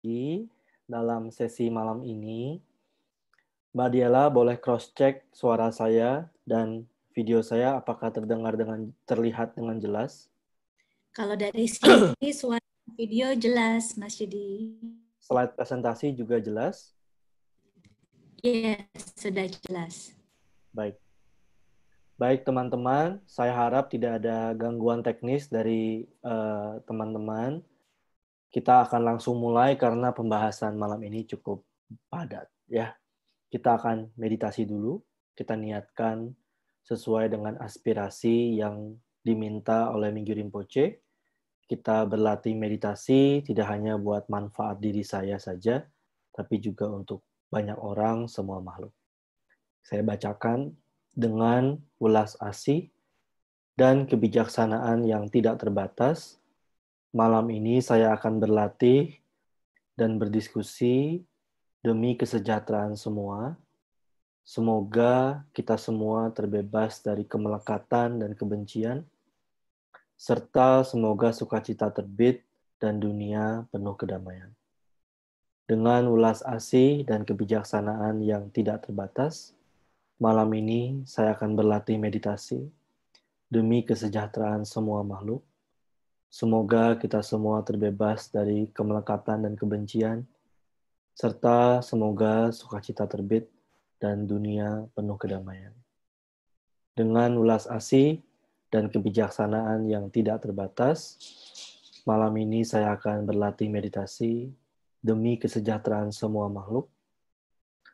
Dalam sesi malam ini, Mbak Diela boleh cross-check suara saya dan video saya apakah terlihat dengan jelas. Kalau dari sini suara video jelas, Mas Yudi. Slide presentasi juga jelas. Ya, sudah jelas. Baik. Baik teman-teman, saya harap tidak ada gangguan teknis dari teman-teman. Kita akan langsung mulai karena pembahasan malam ini cukup padat ya. Kita akan meditasi dulu. Kita niatkan sesuai dengan aspirasi yang diminta oleh Mingyur Rinpoche. Kita berlatih meditasi tidak hanya buat manfaat diri saya saja, tapi juga untuk banyak orang, semua makhluk. Saya bacakan dengan ulas asih dan kebijaksanaan yang tidak terbatas. Malam ini saya akan berlatih dan berdiskusi demi kesejahteraan semua. Semoga kita semua terbebas dari kemelekatan dan kebencian, serta semoga sukacita terbit dan dunia penuh kedamaian. Dengan ulas asih dan kebijaksanaan yang tidak terbatas, malam ini saya akan berlatih meditasi demi kesejahteraan semua makhluk. Semoga kita semua terbebas dari kemelekatan dan kebencian, serta semoga sukacita terbit dan dunia penuh kedamaian. Dengan ulas asih dan kebijaksanaan yang tidak terbatas, malam ini saya akan berlatih meditasi demi kesejahteraan semua makhluk.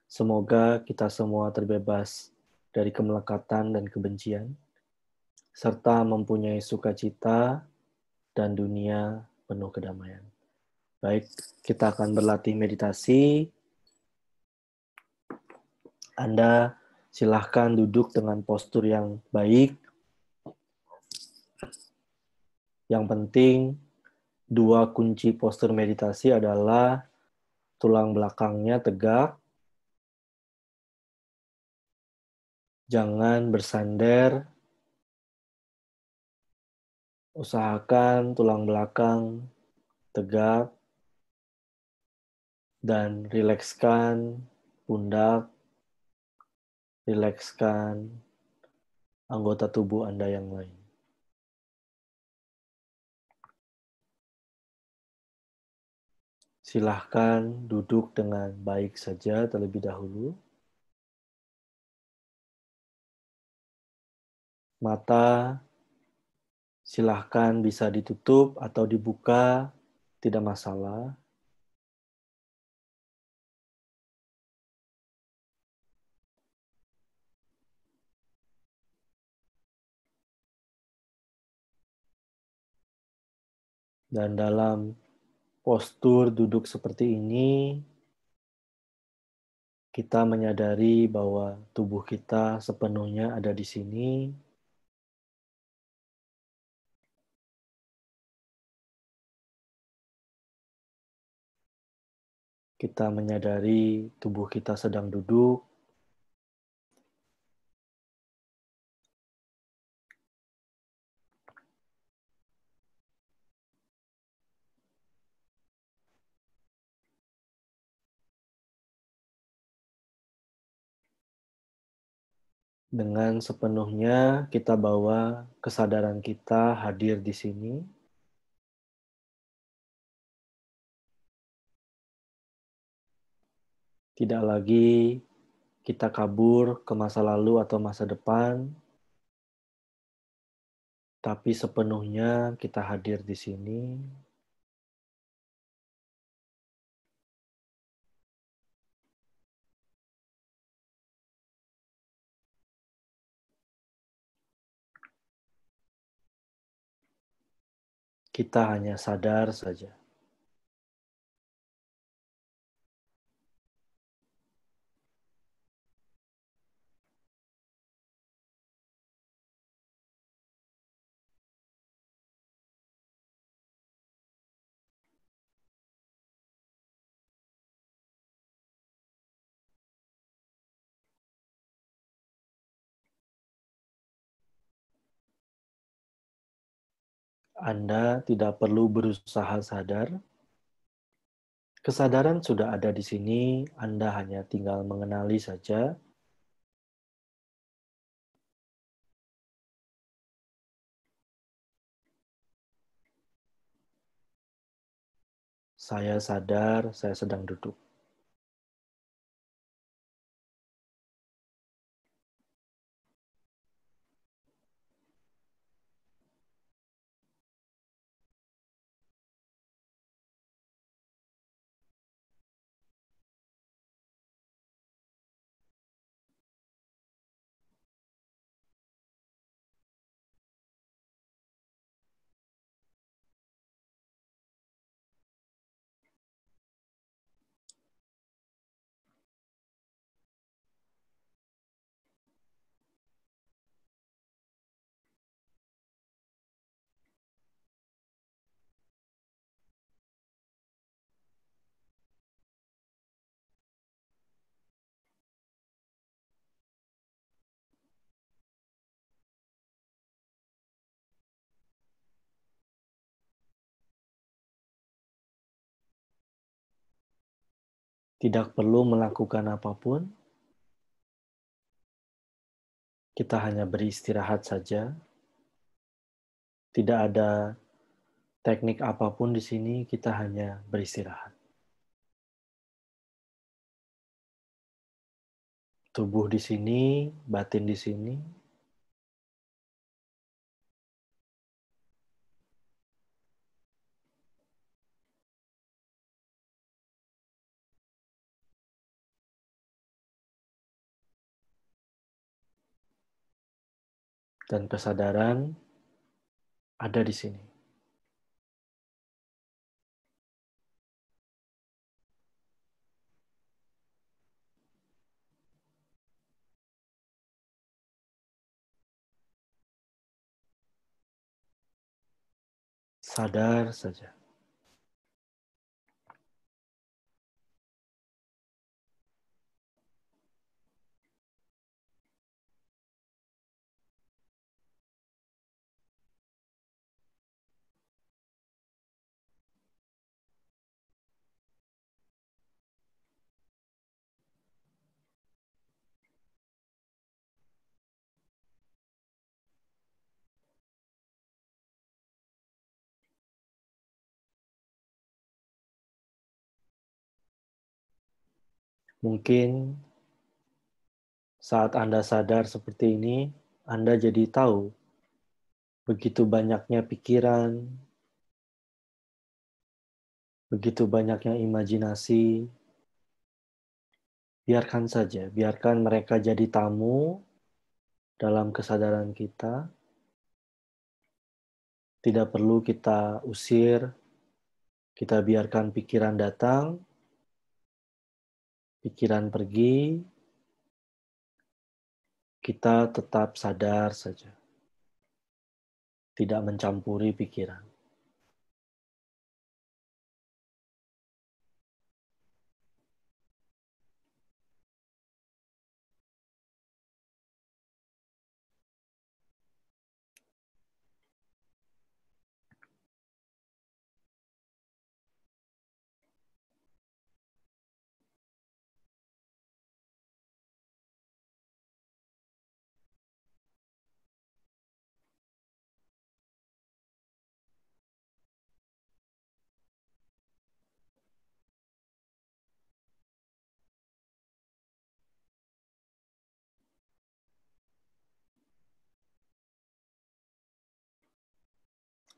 Semoga kita semua terbebas dari kemelekatan dan kebencian, serta mempunyai sukacita dan dunia penuh kedamaian. Baik, kita akan berlatih meditasi. Anda silahkan duduk dengan postur yang baik. Yang penting, dua kunci postur meditasi adalah tulang belakangnya tegak, jangan bersandar, usahakan tulang belakang tegak, dan rilekskan pundak, rilekskan anggota tubuh Anda yang lain. Silahkan duduk dengan baik saja terlebih dahulu. Mata silahkan bisa ditutup atau dibuka, tidak masalah. Dan dalam postur duduk seperti ini, kita menyadari bahwa tubuh kita sepenuhnya ada di sini. Kita menyadari tubuh kita sedang duduk. Dengan sepenuhnya kita bawa kesadaran kita hadir di sini. Tidak lagi kita kabur ke masa lalu atau masa depan, tapi sepenuhnya kita hadir di sini. Kita hanya sadar saja. Anda tidak perlu berusaha sadar, Kesadaran sudah ada di sini, Anda hanya tinggal mengenali saja. Saya sadar saya sedang duduk. Tidak perlu melakukan apapun, kita hanya beristirahat saja. Tidak ada teknik apapun di sini, kita hanya beristirahat. Tubuh di sini, batin di sini. Dan kesadaran ada di sini. Sadar saja. Mungkin saat Anda sadar seperti ini, Anda jadi tahu begitu banyaknya pikiran, begitu banyaknya imajinasi. Biarkan saja, biarkan mereka jadi tamu dalam kesadaran kita. Tidak perlu kita usir, kita biarkan pikiran datang, pikiran pergi, kita tetap sadar saja. Tidak mencampuri pikiran.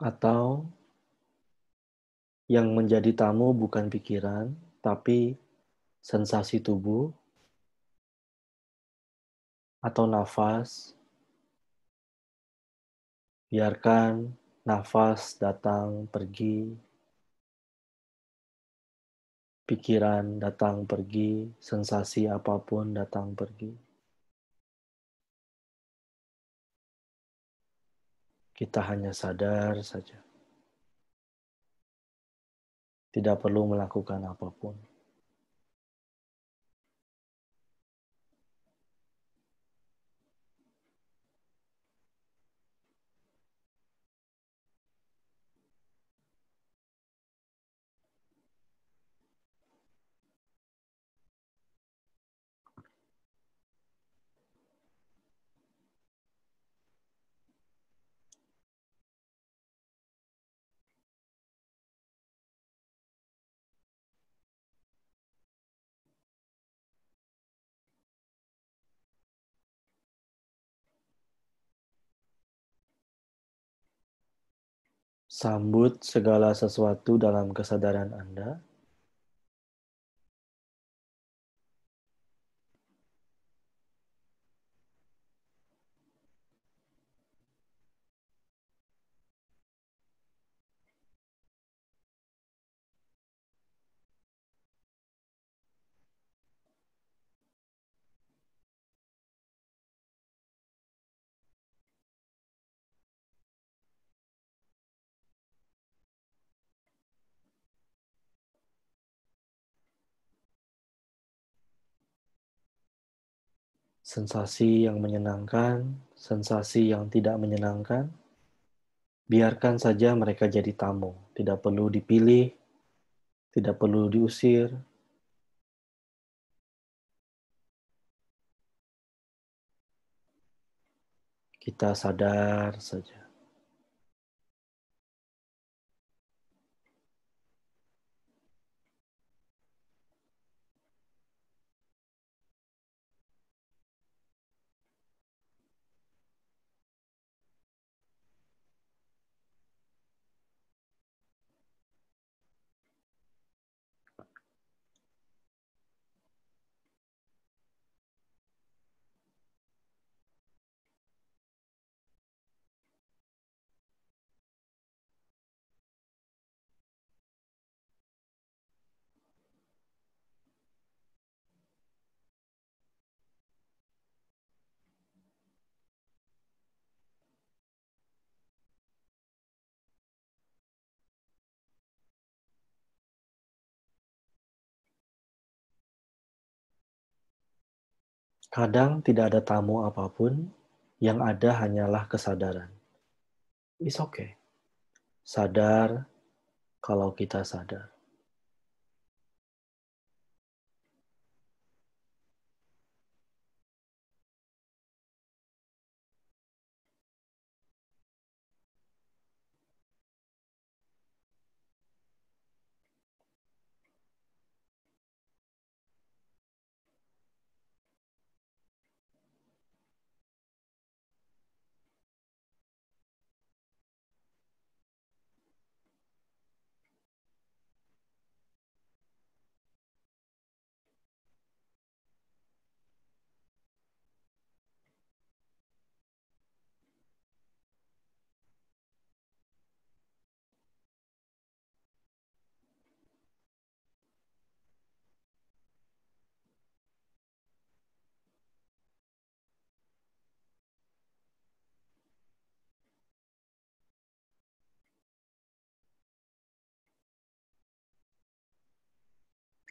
Atau yang menjadi tamu bukan pikiran, tapi sensasi tubuh atau nafas. Biarkan nafas datang pergi, pikiran datang pergi, sensasi apapun datang pergi. Kita hanya sadar saja. Tidak perlu melakukan apapun. Sambut segala sesuatu dalam kesadaran Anda. Sensasi yang menyenangkan, sensasi yang tidak menyenangkan, biarkan saja mereka jadi tamu. Tidak perlu dipilih, tidak perlu diusir. Kita sadar saja. Kadang tidak ada tamu apapun, yang ada hanyalah kesadaran. It's okay. Sadar kalau kita sadar.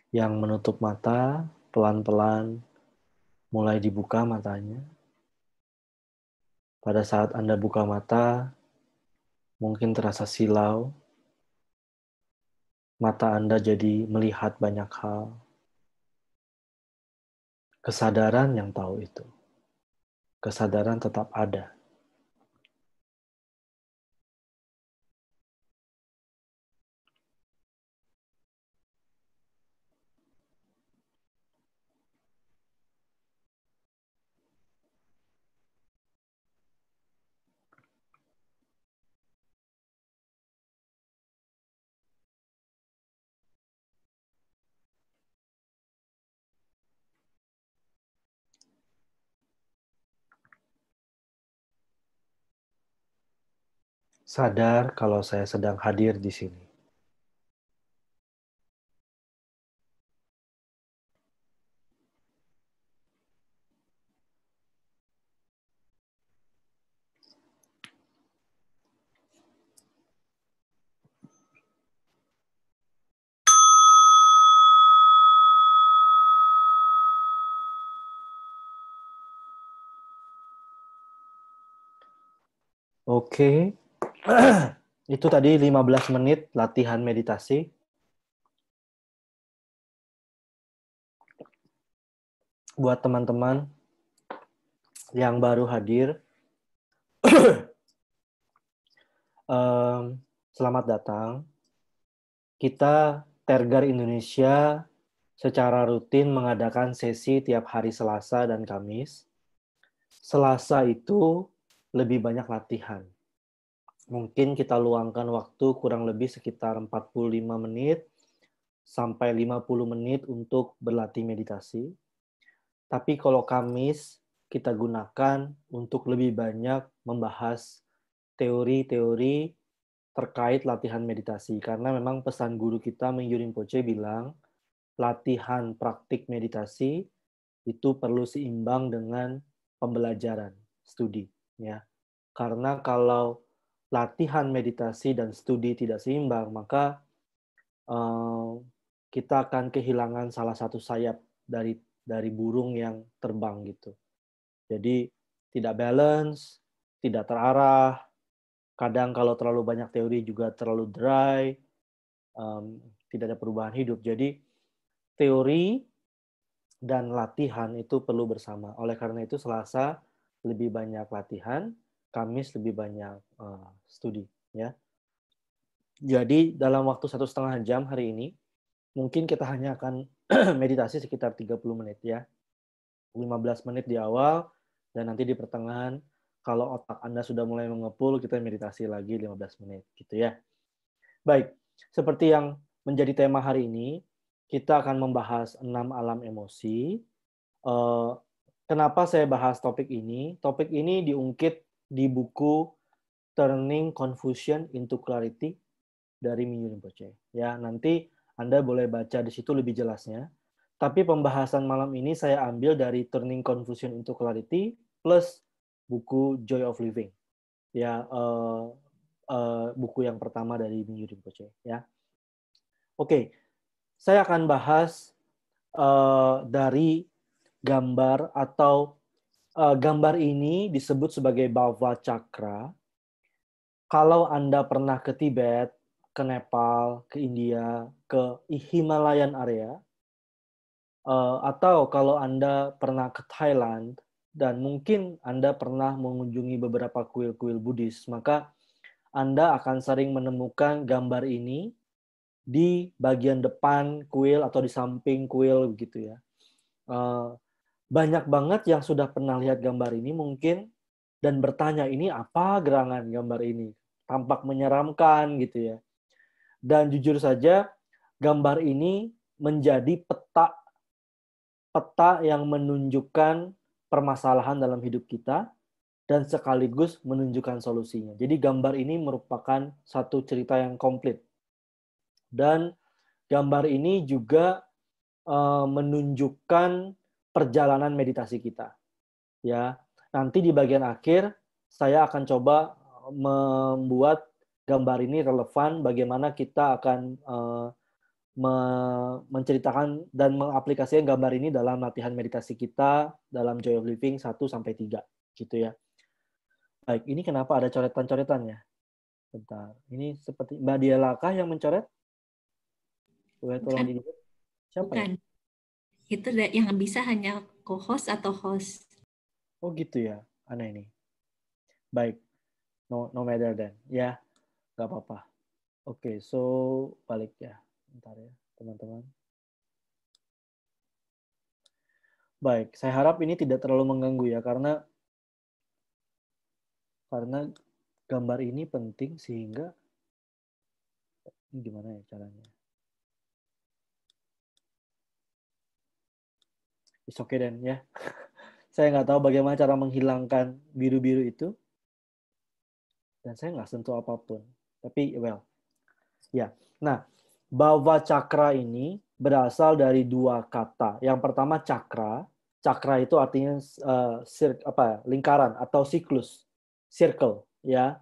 Yang menutup mata, pelan-pelan mulai dibuka matanya. Pada saat Anda buka mata, mungkin terasa silau. Mata Anda jadi melihat banyak hal. Kesadaran yang tahu itu. Kesadaran tetap ada. Sadar kalau saya sedang hadir di sini. Oke. Itu tadi 15 menit latihan meditasi. Buat teman-teman yang baru hadir, selamat datang. Kita Tergar Indonesia secara rutin mengadakan sesi tiap hari Selasa dan Kamis. Selasa itu lebih banyak latihan. Mungkin kita luangkan waktu kurang lebih sekitar 45 menit sampai 50 menit untuk berlatih meditasi. Tapi kalau Kamis, kita gunakan untuk lebih banyak membahas teori-teori terkait latihan meditasi. Karena memang pesan guru kita, Meng Rinpoche, bilang latihan praktik meditasi itu perlu seimbang dengan pembelajaran, studi. Ya. Karena kalau latihan meditasi dan studi tidak seimbang, maka kita akan kehilangan salah satu sayap dari burung yang terbang gitu. Jadi tidak balance, tidak terarah. Kadang kalau terlalu banyak teori juga terlalu dry, tidak ada perubahan hidup. Jadi teori dan latihan itu perlu bersama. Oleh karena itu Selasa lebih banyak latihan, Kamis lebih banyak studi. Ya. Jadi dalam waktu 1,5 jam hari ini, mungkin kita hanya akan meditasi sekitar 30 menit ya. 15 menit di awal, dan nanti di pertengahan, kalau otak Anda sudah mulai mengepul, kita meditasi lagi 15 menit. Gitu ya. Baik, seperti yang menjadi tema hari ini, kita akan membahas 6 alam emosi. Kenapa saya bahas topik ini? Topik ini diungkit di buku Turning Confusion into Clarity dari Meng Rinpoche. Ya, nanti Anda boleh baca di situ lebih jelasnya. Tapi pembahasan malam ini saya ambil dari Turning Confusion into Clarity plus buku Joy of Living. Ya, buku yang pertama dari Meng Rinpoche. Ya, oke. Saya akan bahas dari gambar atau gambar ini disebut sebagai Bhava Chakra. Kalau Anda pernah ke Tibet, ke Nepal, ke India, ke Himalayan area, atau kalau Anda pernah ke Thailand, dan mungkin Anda pernah mengunjungi beberapa kuil-kuil Buddhis, maka Anda akan sering menemukan gambar ini di bagian depan kuil atau di samping kuil begitu ya. Banyak banget yang sudah pernah lihat gambar ini mungkin dan bertanya, ini apa gerangan gambar ini? Tampak menyeramkan gitu ya. Dan jujur saja, gambar ini menjadi peta yang menunjukkan permasalahan dalam hidup kita dan sekaligus menunjukkan solusinya. Jadi gambar ini merupakan satu cerita yang komplit. Dan gambar ini juga menunjukkan perjalanan meditasi kita. Ya, nanti di bagian akhir saya akan coba membuat gambar ini relevan bagaimana kita akan menceritakan dan mengaplikasikan gambar ini dalam latihan meditasi kita dalam Joy of Living 1-3 gitu ya. Baik, ini kenapa ada coretan-coretannya? Bentar. Ini seperti Mbak Diela kah yang mencoret? Boleh tolong dilihat. Siapa Bukan. ya? Itu yang bisa hanya co-host atau host. Oh gitu ya. Aneh ini. Baik. No matter then. Ya, nggak apa-apa. Oke, so balik ya. Bentar ya, teman-teman. Baik, saya harap ini tidak terlalu mengganggu ya, karena gambar ini penting sehingga ini gimana ya caranya? It's okay then ya. Saya nggak tahu bagaimana cara menghilangkan biru-biru itu. Dan saya nggak sentuh apapun. Tapi well, ya. Nah, Bhava Chakra ini berasal dari dua kata. Yang pertama cakra. Cakra itu artinya lingkaran atau siklus, circle, ya.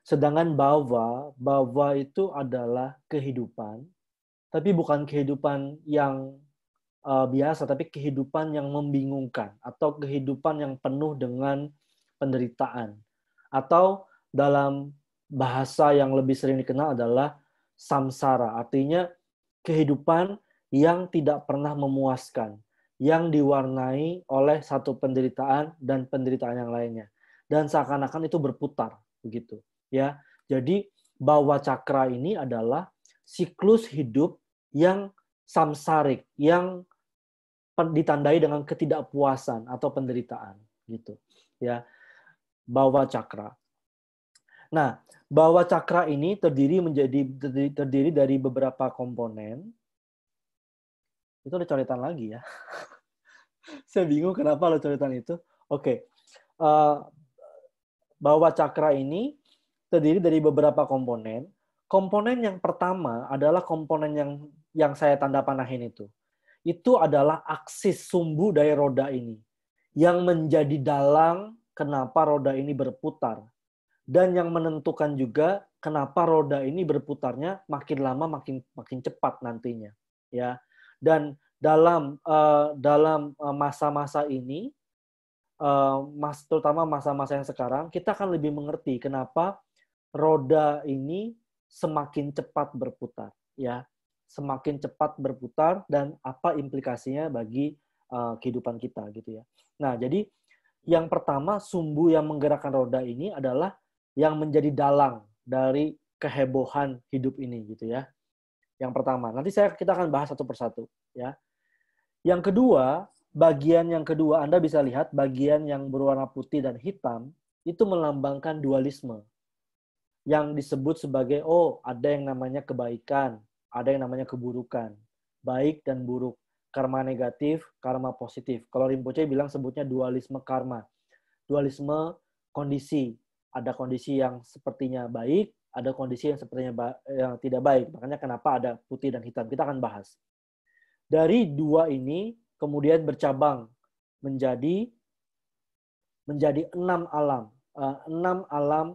Sedangkan bhava itu adalah kehidupan, tapi bukan kehidupan yang biasa, tapi kehidupan yang membingungkan atau kehidupan yang penuh dengan penderitaan. Atau dalam bahasa yang lebih sering dikenal adalah samsara, artinya kehidupan yang tidak pernah memuaskan, yang diwarnai oleh satu penderitaan dan penderitaan yang lainnya. Dan seakan-akan itu berputar begitu, ya. Jadi Bhava Chakra ini adalah siklus hidup yang samsarik, yang ditandai dengan ketidakpuasan atau penderitaan gitu, ya. Bhava Chakra. Nah, bahwa cakra ini terdiri dari beberapa komponen. Itu ada coretan lagi ya. Saya bingung kenapa ada coretan itu. Oke. Bahwa cakra ini terdiri dari beberapa komponen. Komponen yang pertama adalah komponen yang saya tanda panahin itu. Itu adalah aksis sumbu dari roda ini. Yang menjadi dalang kenapa roda ini berputar. Dan yang menentukan juga kenapa roda ini berputarnya makin lama makin cepat nantinya. Ya. Dan dalam masa-masa ini, terutama masa-masa yang sekarang, kita akan lebih mengerti kenapa roda ini semakin cepat berputar, ya, semakin cepat berputar dan apa implikasinya bagi kehidupan kita, gitu ya. Nah, jadi yang pertama sumbu yang menggerakkan roda ini adalah yang menjadi dalang dari kehebohan hidup ini, gitu ya. Yang pertama, nanti kita akan bahas satu persatu, ya. Yang kedua, bagian yang kedua, Anda bisa lihat bagian yang berwarna putih dan hitam itu melambangkan dualisme. Yang disebut sebagai, ada yang namanya kebaikan, ada yang namanya keburukan. Baik dan buruk. Karma negatif, karma positif. Kalau Rinpoche bilang sebutnya dualisme karma. Dualisme kondisi. Ada kondisi yang sepertinya baik, ada kondisi yang sepertinya yang tidak baik. Makanya kenapa ada putih dan hitam. Kita akan bahas. Dari dua ini kemudian bercabang menjadi 6 alam. 6 alam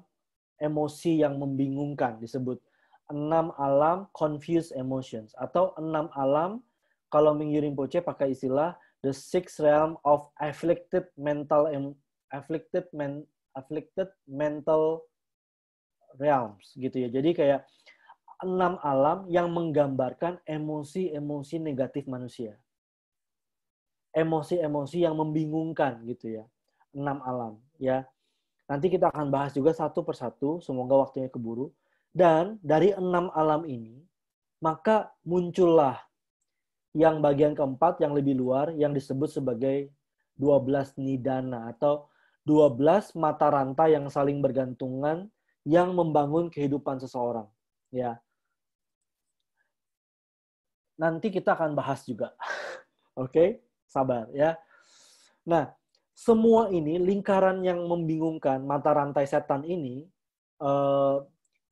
emosi yang membingungkan disebut 6 alam confused emotions atau 6 alam kalau Mingyur Rinpoche pakai istilah the 6 realm of afflicted mental realms gitu ya. Jadi kayak 6 alam yang menggambarkan emosi-emosi negatif manusia. Emosi-emosi yang membingungkan gitu ya. 6 alam ya. Nanti kita akan bahas juga satu persatu, semoga waktunya keburu. Dan dari 6 alam ini, maka muncullah yang bagian keempat, yang lebih luar, yang disebut sebagai 12 nidana, atau 12 mata rantai yang saling bergantungan, yang membangun kehidupan seseorang. Ya. Nanti kita akan bahas juga. Oke? Sabar ya. Nah, semua ini, lingkaran yang membingungkan, mata rantai setan ini,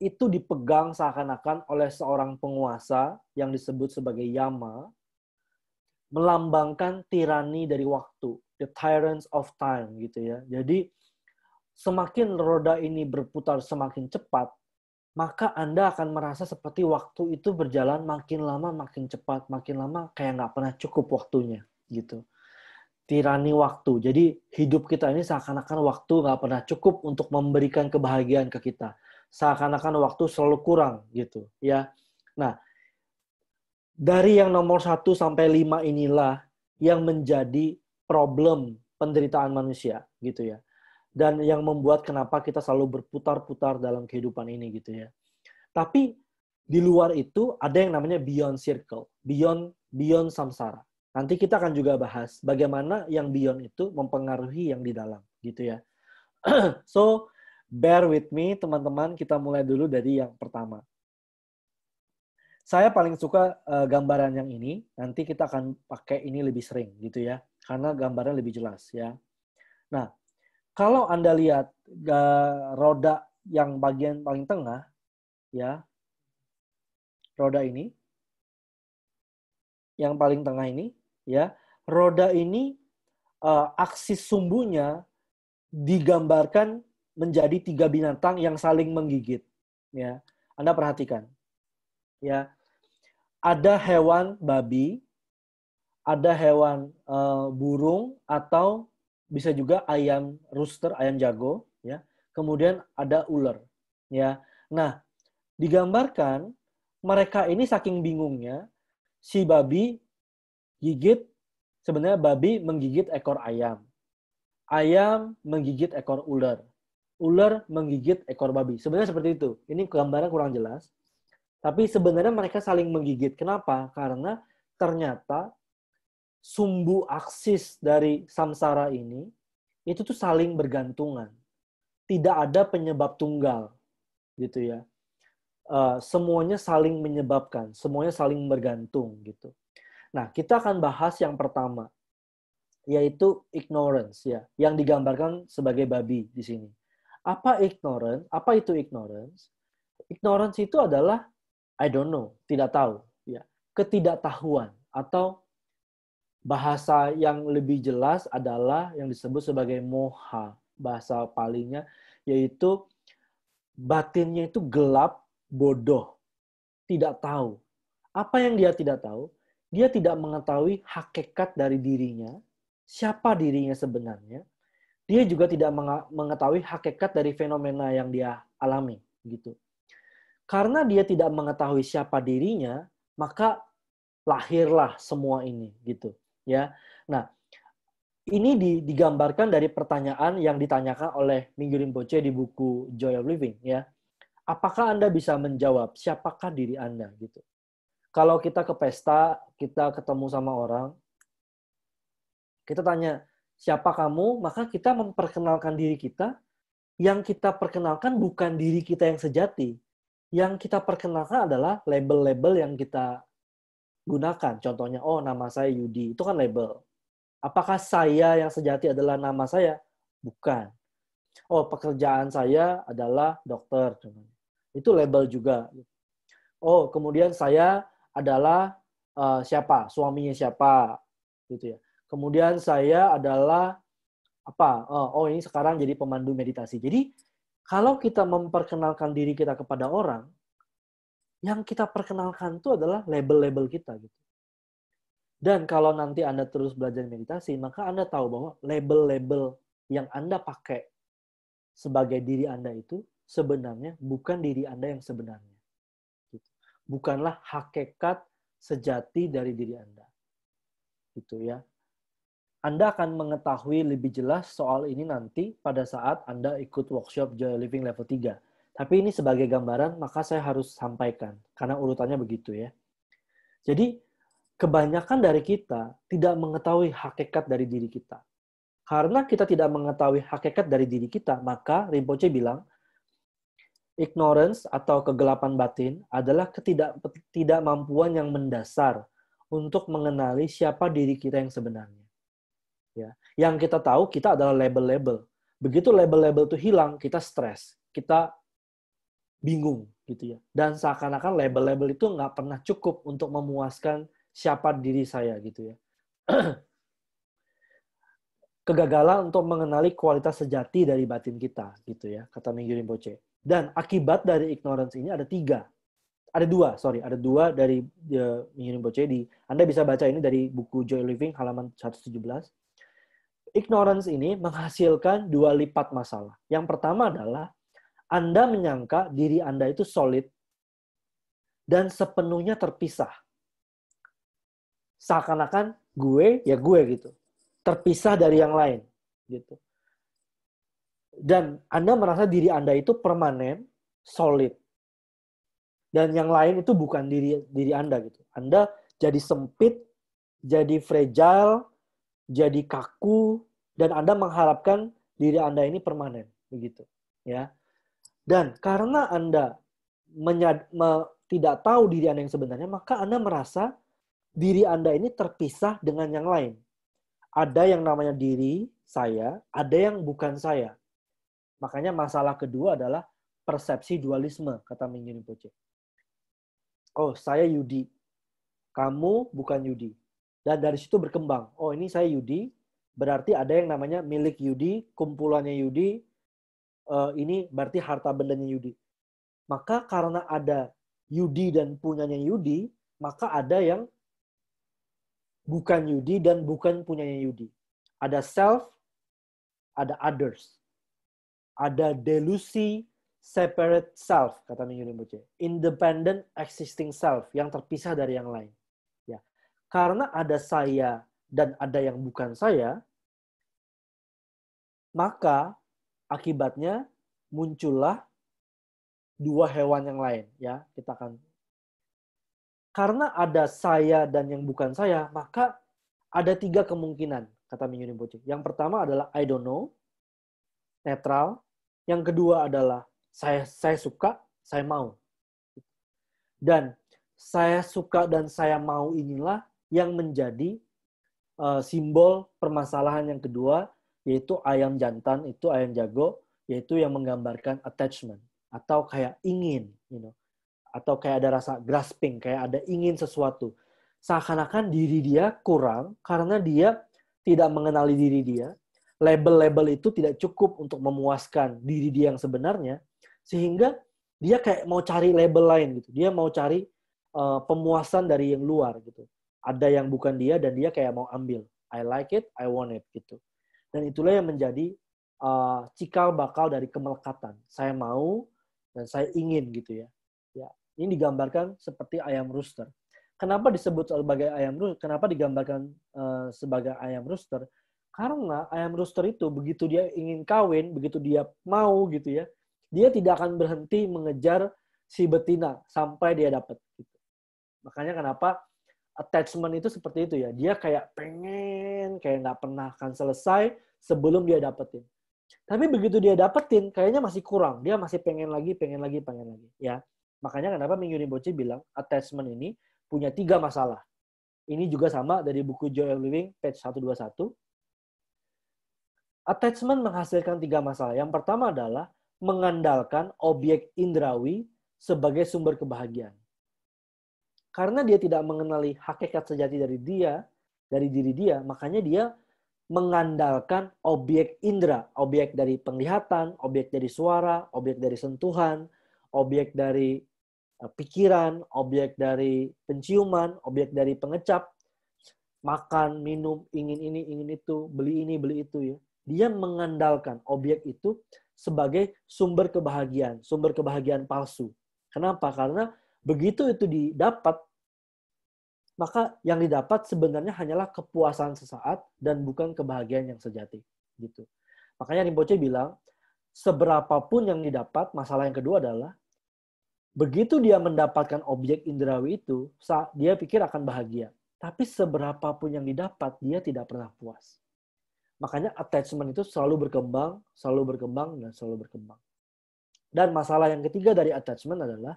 itu dipegang seakan-akan oleh seorang penguasa yang disebut sebagai Yama, melambangkan tirani dari waktu, the tyrants of time, gitu ya. Jadi, semakin roda ini berputar semakin cepat, maka Anda akan merasa seperti waktu itu berjalan makin lama makin cepat, makin lama kayak nggak pernah cukup waktunya, gitu. Tirani waktu. Jadi hidup kita ini seakan-akan waktu nggak pernah cukup untuk memberikan kebahagiaan ke kita. Seakan-akan waktu selalu kurang gitu ya. Nah, dari yang nomor 1 sampai 5 inilah yang menjadi problem penderitaan manusia gitu ya. Dan yang membuat kenapa kita selalu berputar-putar dalam kehidupan ini gitu ya. Tapi di luar itu ada yang namanya beyond circle, beyond samsara. Nanti kita akan juga bahas bagaimana yang beyond itu mempengaruhi yang di dalam, gitu ya. So, bear with me, teman-teman. Kita mulai dulu dari yang pertama. Saya paling suka gambaran yang ini. Nanti kita akan pakai ini lebih sering, gitu ya. Karena gambarnya lebih jelas, ya. Nah, kalau Anda lihat roda yang bagian paling tengah, ya, roda ini, yang paling tengah ini, ya, roda ini aksis sumbunya digambarkan menjadi 3 binatang yang saling menggigit. Ya, Anda perhatikan. Ya, ada hewan babi, ada hewan burung atau bisa juga ayam rooster, ayam jago. Ya, kemudian ada ular. Ya, nah digambarkan mereka ini saking bingungnya si babi gigit. Sebenarnya babi menggigit ekor ayam. Ayam menggigit ekor ular. Ular menggigit ekor babi. Sebenarnya seperti itu. Ini gambarnya kurang jelas. Tapi sebenarnya mereka saling menggigit. Kenapa? Karena ternyata sumbu aksis dari samsara ini itu tuh saling bergantungan. Tidak ada penyebab tunggal. gitu ya. Semuanya saling menyebabkan, semuanya saling bergantung gitu. Nah, kita akan bahas yang pertama, yaitu ignorance ya, yang digambarkan sebagai babi di sini. Apa ignorance? Apa itu ignorance? Ignorance itu adalah I don't know, tidak tahu ya. Ketidaktahuan atau bahasa yang lebih jelas adalah yang disebut sebagai moha. Bahasa palingnya yaitu batinnya itu gelap, bodoh, tidak tahu. Apa yang dia tidak tahu? Dia tidak mengetahui hakikat dari dirinya, siapa dirinya sebenarnya. Dia juga tidak mengetahui hakikat dari fenomena yang dia alami, gitu. Karena dia tidak mengetahui siapa dirinya, maka lahirlah semua ini, gitu. Ya. Nah, ini digambarkan dari pertanyaan yang ditanyakan oleh Mingyur Rinpoche di buku Joy of Living, ya. Apakah Anda bisa menjawab siapakah diri Anda, gitu. Kalau kita ke pesta, kita ketemu sama orang, kita tanya, siapa kamu? Maka kita memperkenalkan diri kita. Yang kita perkenalkan bukan diri kita yang sejati. Yang kita perkenalkan adalah label-label yang kita gunakan. Contohnya, oh nama saya Yudi. Itu kan label. Apakah saya yang sejati adalah nama saya? Bukan. Oh, pekerjaan saya adalah dokter. Itu label juga. Oh, kemudian saya adalah siapa? Suaminya siapa? Gitu ya. Kemudian saya adalah apa? Oh, ini sekarang jadi pemandu meditasi. Jadi, kalau kita memperkenalkan diri kita kepada orang, yang kita perkenalkan itu adalah label-label kita gitu. Dan kalau nanti Anda terus belajar meditasi, maka Anda tahu bahwa label-label yang Anda pakai sebagai diri Anda itu sebenarnya bukan diri Anda yang sebenarnya. Gitu. Bukanlah hakikat sejati dari diri Anda. Gitu ya. Anda akan mengetahui lebih jelas soal ini nanti pada saat Anda ikut workshop Joy Living level 3. Tapi ini sebagai gambaran, maka saya harus sampaikan. Karena urutannya begitu ya. Jadi, kebanyakan dari kita tidak mengetahui hakikat dari diri kita. Karena kita tidak mengetahui hakikat dari diri kita, maka Rinpoche bilang, ignorance atau kegelapan batin adalah ketidakmampuan yang mendasar untuk mengenali siapa diri kita yang sebenarnya. Ya. Yang kita tahu, kita adalah label-label. Begitu label-label itu hilang, kita stres, kita bingung gitu ya. Dan seakan-akan label-label itu nggak pernah cukup untuk memuaskan siapa diri saya gitu ya. Kegagalan untuk mengenali kualitas sejati dari batin kita gitu ya, kata Mingyur Rinpoche. Dan akibat dari ignorance ini ada ada dua dari Mingyur Rinpoche. Anda bisa baca ini dari buku Joy Living halaman 117. Ignorance ini menghasilkan dua lipat masalah. Yang pertama adalah Anda menyangka diri Anda itu solid dan sepenuhnya terpisah. Seakan-akan gue gitu. Terpisah dari yang lain gitu. Dan Anda merasa diri Anda itu permanen, solid. Dan yang lain itu bukan diri Anda gitu. Anda jadi sempit, jadi fragile, jadi kaku, dan Anda mengharapkan diri Anda ini permanen, begitu, ya. Dan karena Anda tidak tahu diri Anda yang sebenarnya, maka Anda merasa diri Anda ini terpisah dengan yang lain. Ada yang namanya diri saya, ada yang bukan saya. Makanya masalah kedua adalah persepsi dualisme, kata Mingyur Rinpoche. Oh, saya Yudi. Kamu bukan Yudi. Dan dari situ berkembang. Oh, ini saya Yudi. Berarti ada yang namanya milik Yudi, kumpulannya Yudi. Ini berarti harta bendanya Yudi. Maka karena ada Yudi dan punyanya Yudi, maka ada yang bukan Yudi dan bukan punyanya Yudi. Ada self, ada others. Ada delusi separate self, kata Mingyur Rinpoche. Independent existing self, yang terpisah dari yang lain. Ya. Karena ada saya dan ada yang bukan saya, maka akibatnya muncullah dua hewan yang lain. Ya, kita akan. Karena ada saya dan yang bukan saya, maka ada tiga kemungkinan, kata Mingyur Rinpoche. Yang pertama adalah I don't know, netral. Yang kedua adalah Saya suka, saya mau. Dan saya suka dan saya mau inilah yang menjadi simbol permasalahan yang kedua, yaitu ayam jantan, itu ayam jago, yaitu yang menggambarkan attachment atau kayak ingin, atau kayak ada rasa grasping, kayak ada ingin sesuatu. Seakan-akan diri dia kurang karena dia tidak mengenali diri dia. Label-label itu tidak cukup untuk memuaskan diri dia yang sebenarnya, sehingga dia kayak mau cari label lain gitu. Dia mau cari pemuasan dari yang luar gitu. Ada yang bukan dia dan dia kayak mau ambil. I like it, I want it gitu. Dan itulah yang menjadi cikal bakal dari kemelekatan. Saya mau dan saya ingin gitu ya. Ya, ini digambarkan seperti ayam rooster. Kenapa disebut sebagai ayam rooster? Kenapa digambarkan sebagai ayam rooster? Karena ayam rooster itu begitu dia ingin kawin, begitu dia mau gitu ya, dia tidak akan berhenti mengejar si betina sampai dia dapat. Gitu. Makanya kenapa attachment itu seperti itu ya. Dia kayak pengen, kayak nggak pernah akan selesai sebelum dia dapetin. Tapi begitu dia dapetin, kayaknya masih kurang. Dia masih pengen lagi. Ya. Makanya kenapa Mingyu Rinpoche bilang attachment ini punya 3 masalah. Ini juga sama dari buku Joy of Living, page 121. Attachment menghasilkan 3 masalah. Yang pertama adalah mengandalkan objek indrawi sebagai sumber kebahagiaan. Karena dia tidak mengenali hakikat sejati dari diri dia, makanya dia mengandalkan objek indera, objek dari penglihatan, objek dari suara, objek dari sentuhan, objek dari pikiran, objek dari penciuman, objek dari pengecap, makan, minum, ingin ini, ingin itu, beli ini, beli itu ya. Dia mengandalkan objek itu sebagai sumber kebahagiaan palsu. Kenapa? Karena begitu itu didapat, maka yang didapat sebenarnya hanyalah kepuasan sesaat dan bukan kebahagiaan yang sejati. Gitu. Makanya Rinpoche bilang, seberapapun yang didapat, masalah yang kedua adalah, begitu dia mendapatkan objek indrawi itu, dia pikir akan bahagia. Tapi seberapapun yang didapat, dia tidak pernah puas. Makanya attachment itu selalu berkembang, dan selalu berkembang. Dan masalah yang ketiga dari attachment adalah,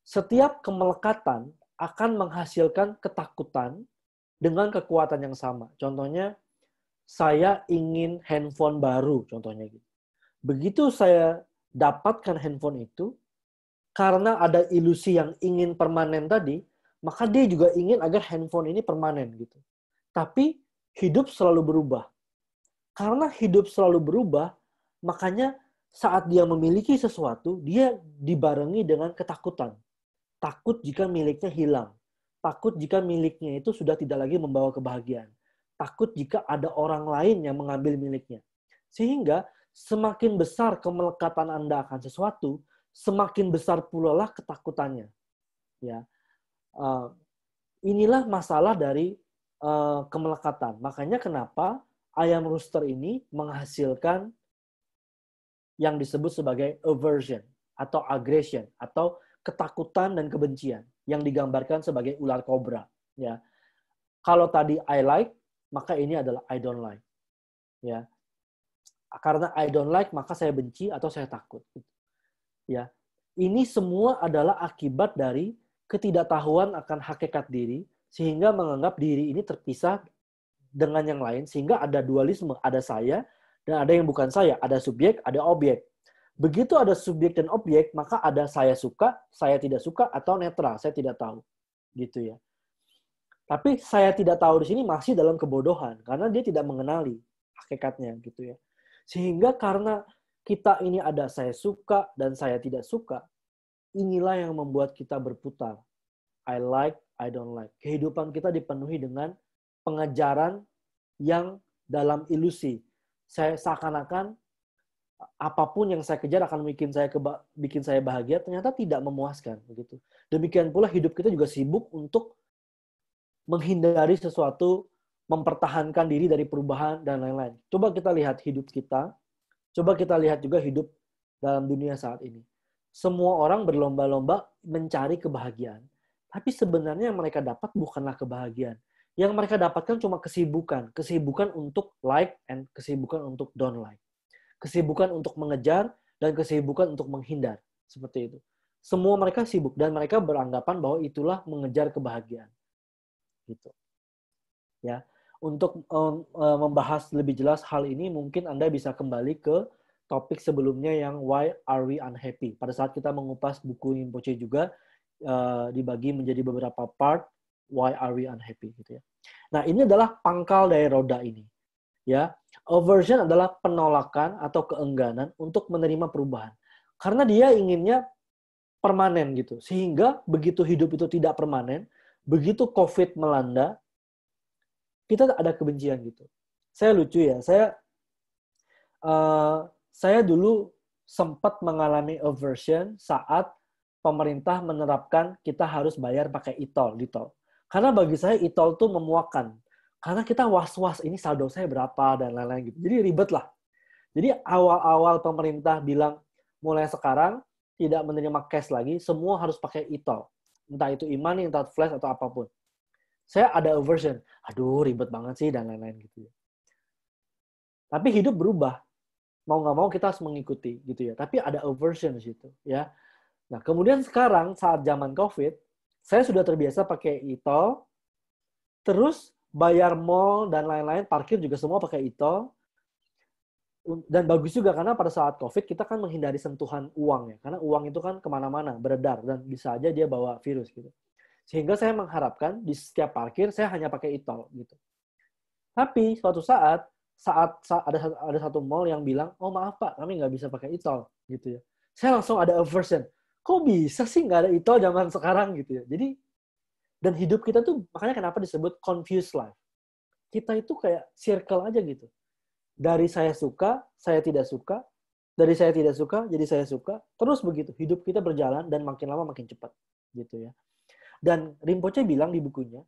setiap kemelekatan akan menghasilkan ketakutan dengan kekuatan yang sama. Contohnya, saya ingin handphone baru, contohnya gitu. Begitu saya dapatkan handphone itu, karena ada ilusi yang ingin permanen tadi, maka dia juga ingin agar handphone ini permanen gitu. Tapi hidup selalu berubah. Karena hidup selalu berubah, makanya saat dia memiliki sesuatu, dia dibarengi dengan ketakutan. Takut jika miliknya hilang. Takut jika miliknya itu sudah tidak lagi membawa kebahagiaan. Takut jika ada orang lain yang mengambil miliknya. Sehingga semakin besar kemelekatan Anda akan sesuatu, semakin besar pula lah ketakutannya. Ya, inilah masalah dari kemelekatan. Makanya kenapa ayam rooster ini menghasilkan yang disebut sebagai aversion atau aggression atau ketakutan dan kebencian yang digambarkan sebagai ular kobra. Ya, kalau tadi I like, maka ini adalah I don't like. Ya, karena I don't like maka saya benci atau saya takut. Ya, ini semua adalah akibat dari ketidaktahuan akan hakikat diri sehingga menganggap diri ini terpisah dengan yang lain, sehingga ada dualisme, ada saya dan ada yang bukan saya, ada subjek, ada objek. Begitu ada subjek dan objek, maka ada saya suka, saya tidak suka, atau netral, saya tidak tahu. Gitu ya. Tapi saya tidak tahu di sini masih dalam kebodohan, karena dia tidak mengenali hakikatnya. Gitu ya. Sehingga karena kita ini ada saya suka dan saya tidak suka, inilah yang membuat kita berputar. I like, I don't like. Kehidupan kita dipenuhi dengan pengejaran yang dalam ilusi. Saya seakan-akan apapun yang saya kejar akan bikin saya bahagia, ternyata tidak memuaskan. Begitu. Demikian pula hidup kita juga sibuk untuk menghindari sesuatu, mempertahankan diri dari perubahan, dan lain-lain. Coba kita lihat hidup kita, coba kita lihat juga hidup dalam dunia saat ini. Semua orang berlomba-lomba mencari kebahagiaan. Tapi sebenarnya yang mereka dapat bukanlah kebahagiaan. Yang mereka dapatkan cuma kesibukan. Kesibukan untuk like and kesibukan untuk don't like. Kesibukan untuk mengejar dan kesibukan untuk menghindar. Seperti itu. Semua mereka sibuk dan mereka beranggapan bahwa itulah mengejar kebahagiaan. Gitu. Ya. Untuk membahas lebih jelas hal ini, mungkin Anda bisa kembali ke topik sebelumnya yang Why Are We Unhappy? Pada saat kita mengupas buku Rinpoche juga dibagi menjadi beberapa part, Why Are We Unhappy? Gitu ya. Nah, ini adalah pangkal dari roda ini. Ya, aversion adalah penolakan atau keengganan untuk menerima perubahan. Karena dia inginnya permanen gitu. Sehingga begitu hidup itu tidak permanen, begitu COVID melanda, kita ada kebencian gitu. Saya lucu ya, saya dulu sempat mengalami aversion saat pemerintah menerapkan kita harus bayar pakai e-tol di tol. Karena bagi saya e-tol tuh memuakkan. Karena kita was-was ini saldo saya berapa dan lain-lain gitu. Jadi ribet lah. Jadi awal-awal pemerintah bilang mulai sekarang tidak menerima cash lagi, semua harus pakai e-tol. Entah itu e-money, entah flash atau apapun. Saya ada aversion. Aduh, ribet banget sih dan lain-lain gitu ya. Tapi hidup berubah. Mau nggak mau kita harus mengikuti gitu ya. Tapi ada aversion di situ ya. Nah, kemudian sekarang saat zaman COVID, saya sudah terbiasa pakai e-tol, terus bayar mall dan lain-lain, parkir juga semua pakai e-tol. Dan bagus juga karena pada saat COVID kita kan menghindari sentuhan uang ya. Karena uang itu kan kemana-mana, beredar dan bisa aja dia bawa virus gitu. Sehingga saya mengharapkan di setiap parkir saya hanya pakai e-tol gitu. Tapi suatu saat ada satu mall yang bilang, oh maaf Pak, kami nggak bisa pakai e-tol gitu ya. Saya langsung ada aversion. Kok bisa sih nggak ada e-tol zaman sekarang gitu ya. Jadi dan hidup kita tuh makanya kenapa disebut confused life. Kita itu kayak circle aja gitu. Dari saya suka, saya tidak suka. Dari saya tidak suka, jadi saya suka. Terus begitu. Hidup kita berjalan dan makin lama makin cepat. Gitu ya. Dan Rinpoche bilang di bukunya,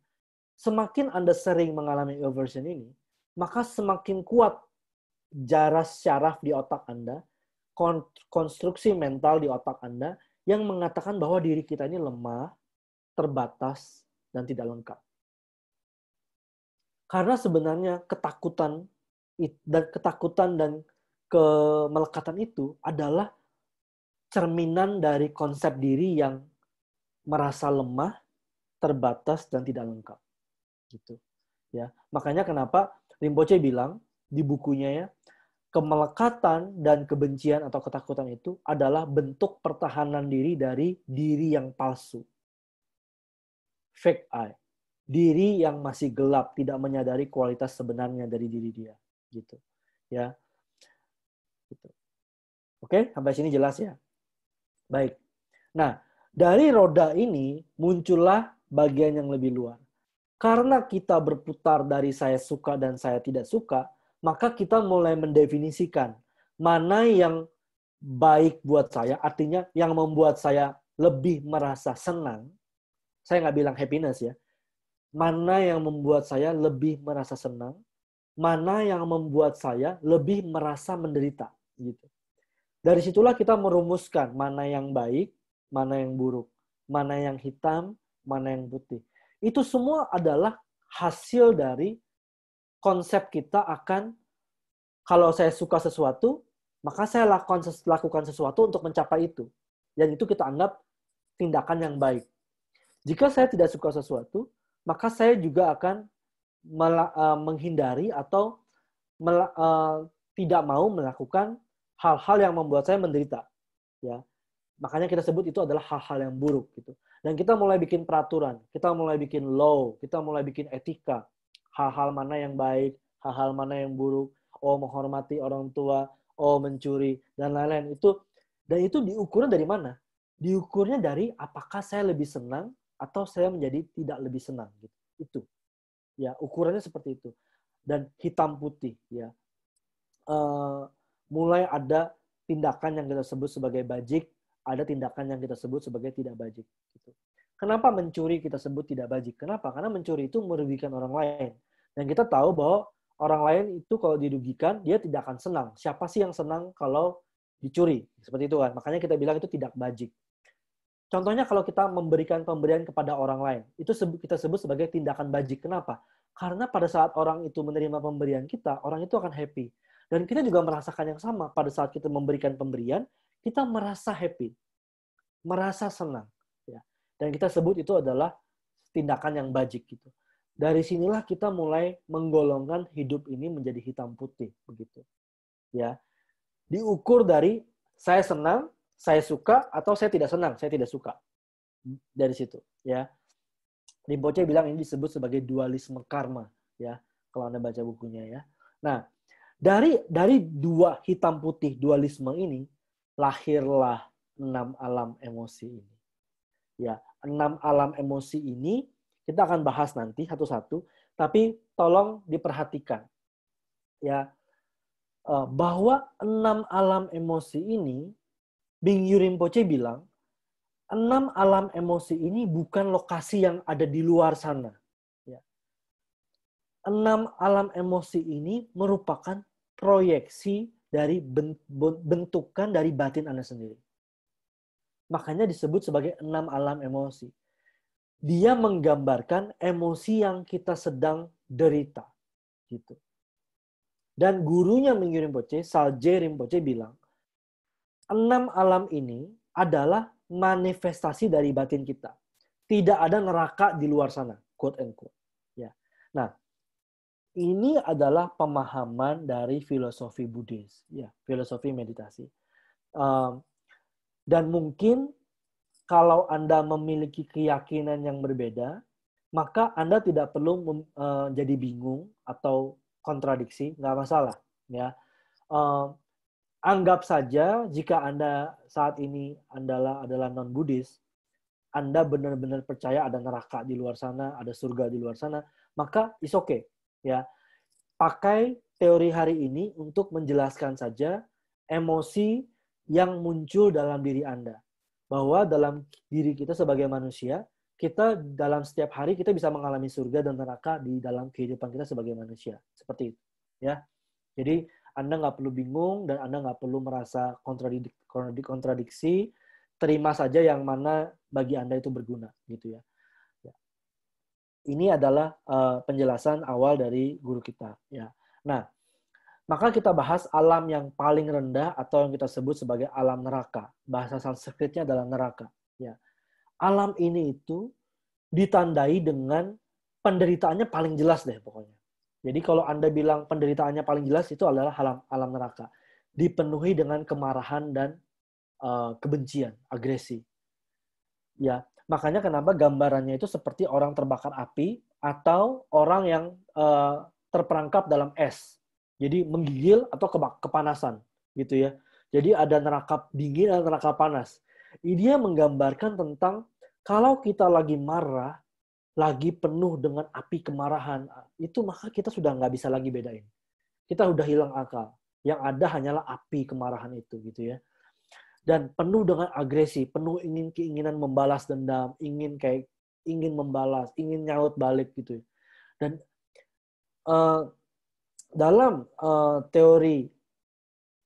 semakin Anda sering mengalami aversion ini, maka semakin kuat jaras syaraf di otak Anda, konstruksi mental di otak Anda, yang mengatakan bahwa diri kita ini lemah, terbatas, dan tidak lengkap. Karena sebenarnya ketakutan dan kemelekatan itu adalah cerminan dari konsep diri yang merasa lemah, terbatas, dan tidak lengkap. Gitu. Ya, makanya kenapa Rinpoche bilang di bukunya ya, kemelekatan dan kebencian atau ketakutan itu adalah bentuk pertahanan diri dari diri yang palsu. Fake I. Diri yang masih gelap, tidak menyadari kualitas sebenarnya dari diri dia. Gitu. Ya. Gitu. Oke, sampai sini jelas ya. Baik. Nah, dari roda ini muncullah bagian yang lebih luar. Karena kita berputar dari saya suka dan saya tidak suka, maka kita mulai mendefinisikan mana yang baik buat saya, artinya yang membuat saya lebih merasa senang. Saya nggak bilang happiness ya. Mana yang membuat saya lebih merasa senang, mana yang membuat saya lebih merasa menderita. Gitu. Dari situlah kita merumuskan mana yang baik, mana yang buruk, mana yang hitam, mana yang putih. Itu semua adalah hasil dari konsep kita akan, kalau saya suka sesuatu, maka saya lakukan sesuatu untuk mencapai itu. Dan itu kita anggap tindakan yang baik. Jika saya tidak suka sesuatu, maka saya juga akan menghindari atau tidak mau melakukan hal-hal yang membuat saya menderita. Ya. Makanya kita sebut itu adalah hal-hal yang buruk gitu. Dan kita mulai bikin peraturan, kita mulai bikin law, kita mulai bikin etika. Hal-hal mana yang baik, hal-hal mana yang buruk, oh menghormati orang tua, oh mencuri dan lain-lain. Dan itu diukurnya dari mana? Diukurnya dari apakah saya lebih senang atau saya menjadi tidak lebih senang gitu. Itu. Ya, ukurannya seperti itu. Dan hitam putih ya. Mulai ada tindakan yang kita sebut sebagai bajik, ada tindakan yang kita sebut sebagai tidak bajik. Gitu. Kenapa mencuri kita sebut tidak bajik? Kenapa? Karena mencuri itu merugikan orang lain. Dan kita tahu bahwa orang lain itu kalau dirugikan, dia tidak akan senang. Siapa sih yang senang kalau dicuri? Seperti itu kan. Makanya kita bilang itu tidak bajik. Contohnya kalau kita memberikan pemberian kepada orang lain, itu kita sebut sebagai tindakan bajik. Kenapa? Karena pada saat orang itu menerima pemberian kita, orang itu akan happy. Dan kita juga merasakan yang sama pada saat kita memberikan pemberian, kita merasa happy, merasa senang. Ya. Dan kita sebut itu adalah tindakan yang bajik gitu. Dari sinilah kita mulai menggolongkan hidup ini menjadi hitam putih begitu. Ya. Diukur dari saya senang, saya suka, atau saya tidak senang, saya tidak suka. Dari situ, ya. Rinpoche bilang ini disebut sebagai dualisme karma, ya. Kalau Anda baca bukunya, ya. Nah, dari dua hitam putih dualisme ini lahirlah 6 alam emosi ini. Ya, 6 alam emosi ini kita akan bahas nanti satu-satu, tapi tolong diperhatikan. Ya, bahwa 6 alam emosi ini Bingyu Rinpoche bilang 6 alam emosi ini bukan lokasi yang ada di luar sana. Ya. 6 alam emosi ini merupakan proyeksi dari bentukan dari batin Anda sendiri. Makanya disebut sebagai 6 alam emosi. Dia menggambarkan emosi yang kita sedang derita. Gitu. Dan gurunya Bingyu Rinpoche, Salje Rinpoche bilang, 6 alam ini adalah manifestasi dari batin kita. Tidak ada neraka di luar sana, quote and quote. Ya. Nah, ini adalah pemahaman dari filosofi Buddhis, ya, filosofi meditasi. Dan mungkin kalau Anda memiliki keyakinan yang berbeda, maka Anda tidak perlu jadi bingung atau kontradiksi, nggak masalah. Ya, anggap saja jika Anda saat ini adalah non-Buddhis, Anda benar-benar percaya ada neraka di luar sana, ada surga di luar sana, maka it's okay. Ya, pakai teori hari ini untuk menjelaskan saja emosi yang muncul dalam diri Anda. Bahwa dalam diri kita sebagai manusia, kita dalam setiap hari kita bisa mengalami surga dan neraka di dalam kehidupan kita sebagai manusia. Seperti itu. Ya. Jadi Anda nggak perlu bingung dan Anda nggak perlu merasa kontradiksi. Terima saja yang mana bagi Anda itu berguna. Gitu ya. Ini adalah penjelasan awal dari guru kita. Ya. Nah, maka kita bahas alam yang paling rendah atau yang kita sebut sebagai alam neraka. Bahasa Sanskritnya adalah neraka. Ya. Alam ini itu ditandai dengan penderitaannya paling jelas deh pokoknya. Jadi kalau Anda bilang penderitaannya paling jelas itu adalah alam neraka. Dipenuhi dengan kemarahan dan kebencian, agresi. Ya, makanya kenapa gambarannya itu seperti orang terbakar api atau orang yang terperangkap dalam es. Jadi menggigil atau kepanasan gitu ya. Jadi ada neraka dingin dan neraka panas. Dia menggambarkan tentang kalau kita lagi marah, lagi penuh dengan api kemarahan, itu maka kita sudah nggak bisa lagi bedain. Kita udah hilang akal. Yang ada hanyalah api kemarahan itu gitu ya. Dan penuh dengan agresi, penuh keinginan membalas dendam, ingin membalas, ingin nyaut balik gitu. Dan dalam teori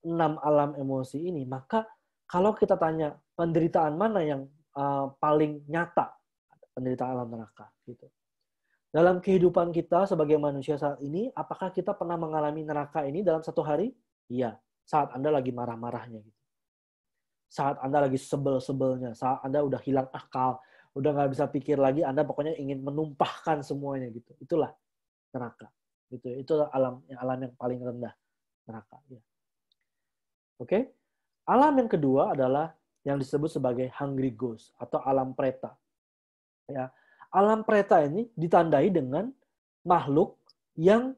6 alam emosi ini, maka kalau kita tanya penderitaan mana yang paling nyata, penderitaan alam neraka gitu. Dalam kehidupan kita sebagai manusia saat ini, apakah kita pernah mengalami neraka ini dalam satu hari? Iya, saat Anda lagi marah-marahnya gitu. Saat Anda lagi sebel-sebelnya, saat Anda udah hilang akal, udah nggak bisa pikir lagi, Anda pokoknya ingin menumpahkan semuanya gitu. Itulah neraka. Gitu. Itu alam yang paling rendah, neraka. Ya. Oke? Alam yang kedua adalah yang disebut sebagai hungry ghost atau alam preta. Ya. Alam preta ini ditandai dengan makhluk yang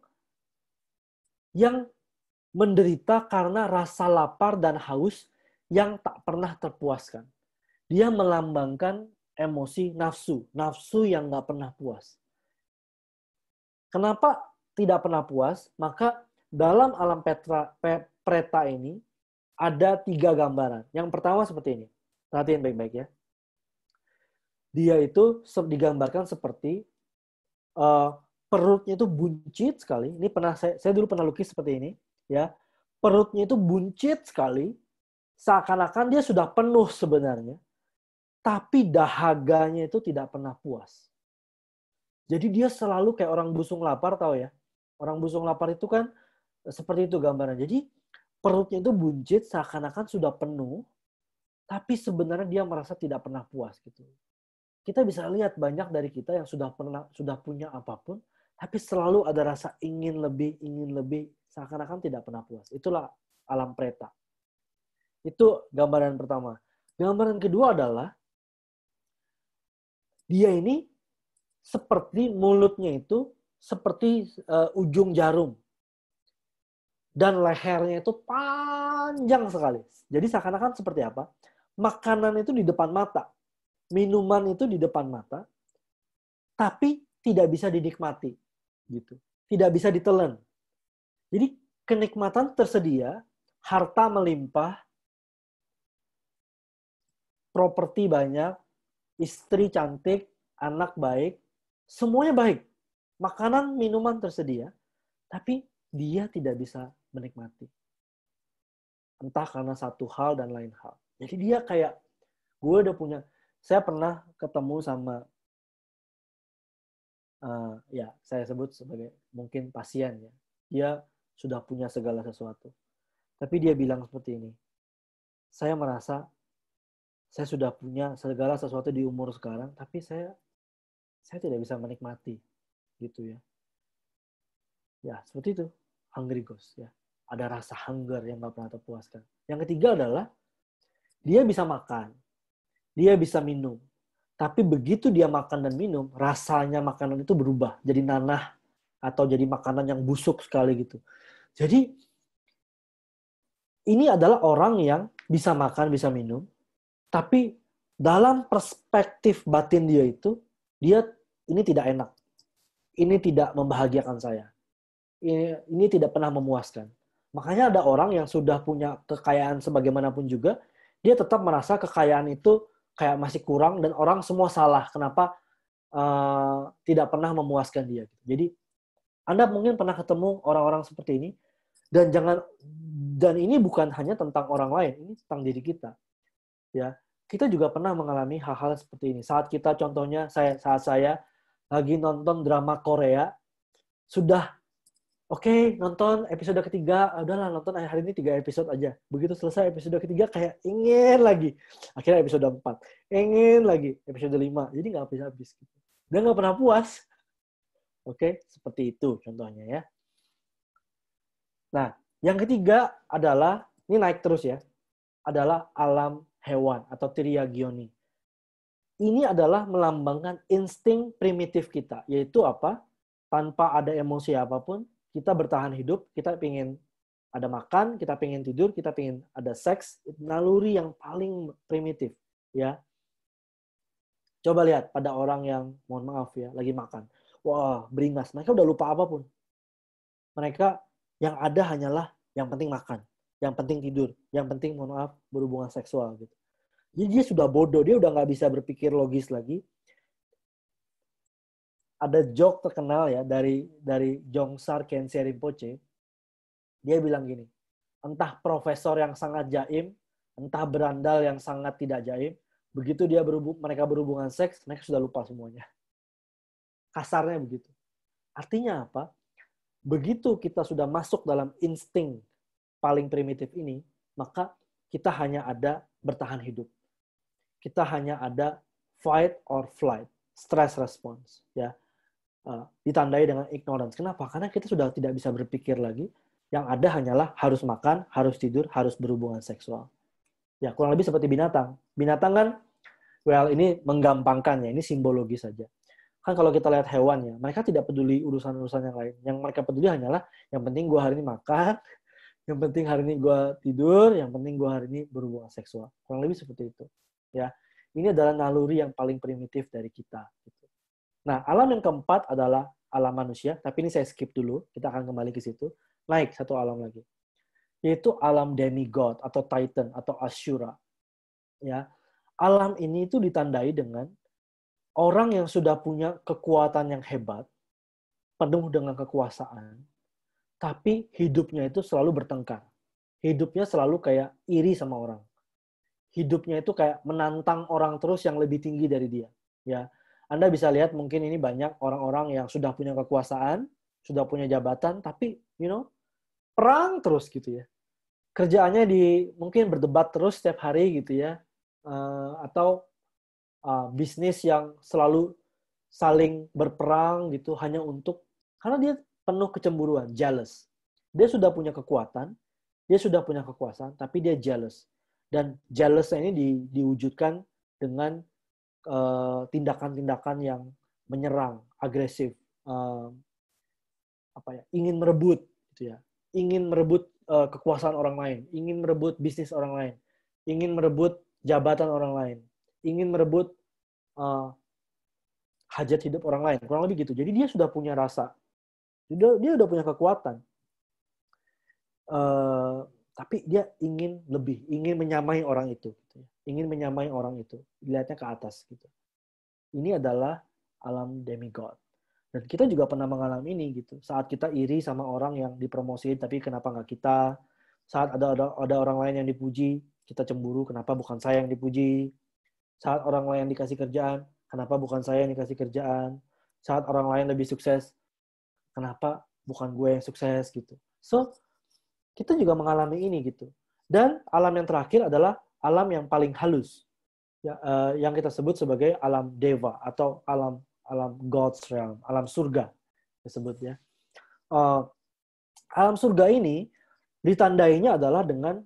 menderita karena rasa lapar dan haus yang tak pernah terpuaskan. Dia melambangkan emosi nafsu yang nggak pernah puas. Kenapa tidak pernah puas? Maka dalam alam preta ini ada 3 gambaran. Yang pertama seperti ini. Perhatiin baik-baik ya. Dia itu digambarkan seperti perutnya itu buncit sekali. Ini saya dulu pernah lukis seperti ini, ya. Perutnya itu buncit sekali. Seakan-akan dia sudah penuh sebenarnya, tapi dahaganya itu tidak pernah puas. Jadi dia selalu kayak orang busung lapar, tahu ya? Orang busung lapar itu kan Seperti itu gambaran. Jadi perutnya itu buncit seakan-akan sudah penuh, tapi sebenarnya dia merasa tidak pernah puas gitu. Kita bisa lihat banyak dari kita yang sudah punya apapun, tapi selalu ada rasa ingin lebih, seakan-akan tidak pernah puas. Itulah alam preta. Itu gambaran pertama. Gambaran kedua adalah dia ini seperti mulutnya itu seperti ujung jarum. Dan lehernya itu panjang sekali. Jadi seakan-akan seperti apa? Makanan itu di depan mata. Minuman itu di depan mata. Tapi tidak bisa dinikmati. Gitu. Tidak bisa ditelan. Jadi kenikmatan tersedia, harta melimpah, properti banyak, istri cantik, anak baik, semuanya baik. Makanan, minuman tersedia, tapi dia tidak bisa menikmati. Entah karena satu hal dan lain hal. Jadi dia kayak, gue udah punya, saya pernah ketemu sama, ya saya sebut sebagai mungkin pasien ya. Dia sudah punya segala sesuatu. Tapi dia bilang seperti ini, saya merasa saya sudah punya segala sesuatu di umur sekarang, tapi saya tidak bisa menikmati, gitu ya. Ya, seperti itu. Hungry ghost ya. Ada rasa hunger yang nggak pernah terpuaskan. Yang ketiga adalah dia bisa makan, dia bisa minum. Tapi begitu dia makan dan minum, rasanya makanan itu berubah. Jadi nanah atau jadi makanan yang busuk sekali gitu. Jadi ini adalah orang yang bisa makan, bisa minum. Tapi dalam perspektif batin dia itu, dia ini tidak enak. Ini tidak membahagiakan saya. Ini tidak pernah memuaskan. Makanya ada orang yang sudah punya kekayaan sebagaimanapun juga, dia tetap merasa kekayaan itu kayak masih kurang dan orang semua salah. Kenapa tidak pernah memuaskan dia? Jadi Anda mungkin pernah ketemu orang-orang seperti ini dan ini bukan hanya tentang orang lain, ini tentang diri kita. Ya, kita juga pernah mengalami hal-hal seperti ini. Saat kita contohnya saat saya lagi nonton drama Korea, sudah oke, nonton episode ketiga, udahlah nonton hari ini 3 episode aja. Begitu selesai episode ketiga, kayak ingin lagi. Akhirnya episode 4. Ingin lagi episode 5. Jadi nggak habis-habis. Gitu. Dan nggak pernah puas. Oke, seperti itu contohnya ya. Nah, yang ketiga adalah, ini naik terus ya, adalah alam hewan atau Tiriagioni. Ini adalah melambangkan insting primitif kita, yaitu apa? Tanpa ada emosi apapun, kita bertahan hidup, kita pengen ada makan, kita pengen tidur, kita pengen ada seks, naluri yang paling primitif, ya. Coba lihat pada orang yang, mohon maaf ya, lagi makan. Wah, beringas. Mereka udah lupa apapun. Mereka yang ada hanyalah yang penting makan, yang penting tidur, yang penting, mohon maaf, berhubungan seksual gitu. Jadi dia sudah bodoh, dia udah nggak bisa berpikir logis lagi. Ada joke terkenal ya dari Jongsar Khyentse Rinpoche. Dia bilang gini, entah profesor yang sangat jaim, entah berandal yang sangat tidak jaim, begitu mereka berhubungan seks, mereka sudah lupa semuanya. Kasarnya begitu. Artinya apa? Begitu kita sudah masuk dalam insting paling primitif ini, maka kita hanya ada bertahan hidup. Kita hanya ada fight or flight, stress response, ya. Ditandai dengan ignorance. Kenapa? Karena kita sudah tidak bisa berpikir lagi. Yang ada hanyalah harus makan, harus tidur, harus berhubungan seksual. Ya, kurang lebih seperti binatang. Binatang kan, well, ini menggampangkan ya, ini simbologis saja. Kan kalau kita lihat hewan ya, mereka tidak peduli urusan-urusan yang lain. Yang mereka peduli hanyalah, yang penting gue hari ini makan, yang penting hari ini gue tidur, yang penting gue hari ini berhubungan seksual. Kurang lebih seperti itu. Ya, ini adalah naluri yang paling primitif dari kita. Nah, alam yang keempat adalah alam manusia, tapi ini saya skip dulu, kita akan kembali ke situ. Naik satu alam lagi, yaitu alam demigod atau titan atau Ashura. Ya, alam ini itu ditandai dengan orang yang sudah punya kekuatan yang hebat, penuh dengan kekuasaan, tapi hidupnya itu selalu bertengkar. Hidupnya selalu kayak iri sama orang. Hidupnya itu kayak menantang orang terus yang lebih tinggi dari dia. Ya, Anda bisa lihat mungkin ini banyak orang-orang yang sudah punya kekuasaan, sudah punya jabatan, tapi perang terus gitu ya. Kerjaannya mungkin berdebat terus setiap hari gitu ya. Atau bisnis yang selalu saling berperang gitu hanya karena dia penuh kecemburuan, jealous. Dia sudah punya kekuatan, dia sudah punya kekuasaan, tapi dia jealous. Dan jealousnya ini diwujudkan dengan tindakan-tindakan yang menyerang, agresif, ingin merebut, gitu ya, ingin merebut kekuasaan orang lain, ingin merebut bisnis orang lain, ingin merebut jabatan orang lain, ingin merebut hajat hidup orang lain, kurang lebih gitu. Jadi dia sudah punya rasa, dia udah punya kekuatan, tapi dia ingin lebih, ingin menyamai orang itu, gitu. Ingin menyamai orang itu, dilihatnya ke atas gitu. Ini adalah alam demigod. Dan kita juga pernah mengalami ini gitu. Saat kita iri sama orang yang dipromosiin, tapi kenapa nggak kita? Saat ada orang lain yang dipuji, kita cemburu, kenapa bukan saya yang dipuji? Saat orang lain dikasih kerjaan, kenapa bukan saya yang dikasih kerjaan? Saat orang lain lebih sukses, kenapa bukan gue yang sukses gitu. So, kita juga mengalami ini gitu. Dan alam yang terakhir adalah alam yang paling halus. Yang kita sebut sebagai alam deva atau alam God's realm, alam surga disebutnya. Alam surga ini ditandainya adalah dengan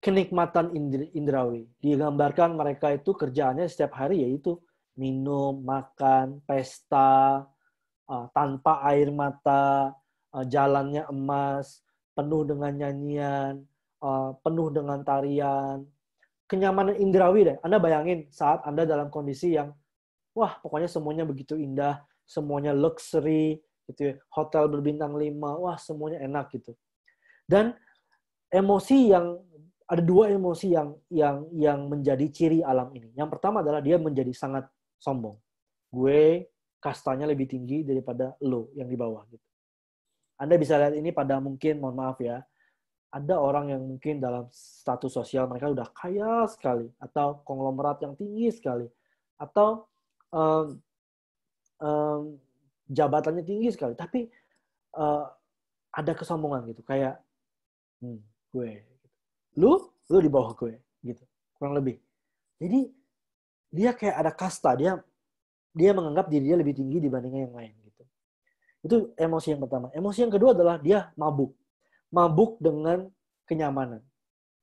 kenikmatan indrawi. Digambarkan mereka itu kerjaannya setiap hari yaitu minum, makan, pesta, tanpa air mata, jalannya emas, penuh dengan nyanyian, penuh dengan tarian. Kenyamanan indrawi deh. Anda bayangin saat Anda dalam kondisi yang wah, pokoknya semuanya begitu indah, semuanya luxury, gitu ya. Hotel berbintang 5, wah semuanya enak gitu. Dan ada dua emosi yang menjadi ciri alam ini. Yang pertama adalah dia menjadi sangat sombong. Gue kastanya lebih tinggi daripada lo yang di bawah gitu. Anda bisa lihat ini pada mungkin, mohon maaf ya, ada orang yang mungkin dalam status sosial mereka udah kaya sekali, atau konglomerat yang tinggi sekali, atau jabatannya tinggi sekali, tapi ada kesombongan gitu, kayak gue, lu di bawah gue, gitu, kurang lebih. Jadi dia kayak ada kasta, dia menganggap diri dia lebih tinggi dibandingkan yang lain, gitu. Itu emosi yang pertama. Emosi yang kedua adalah dia mabuk dengan kenyamanan,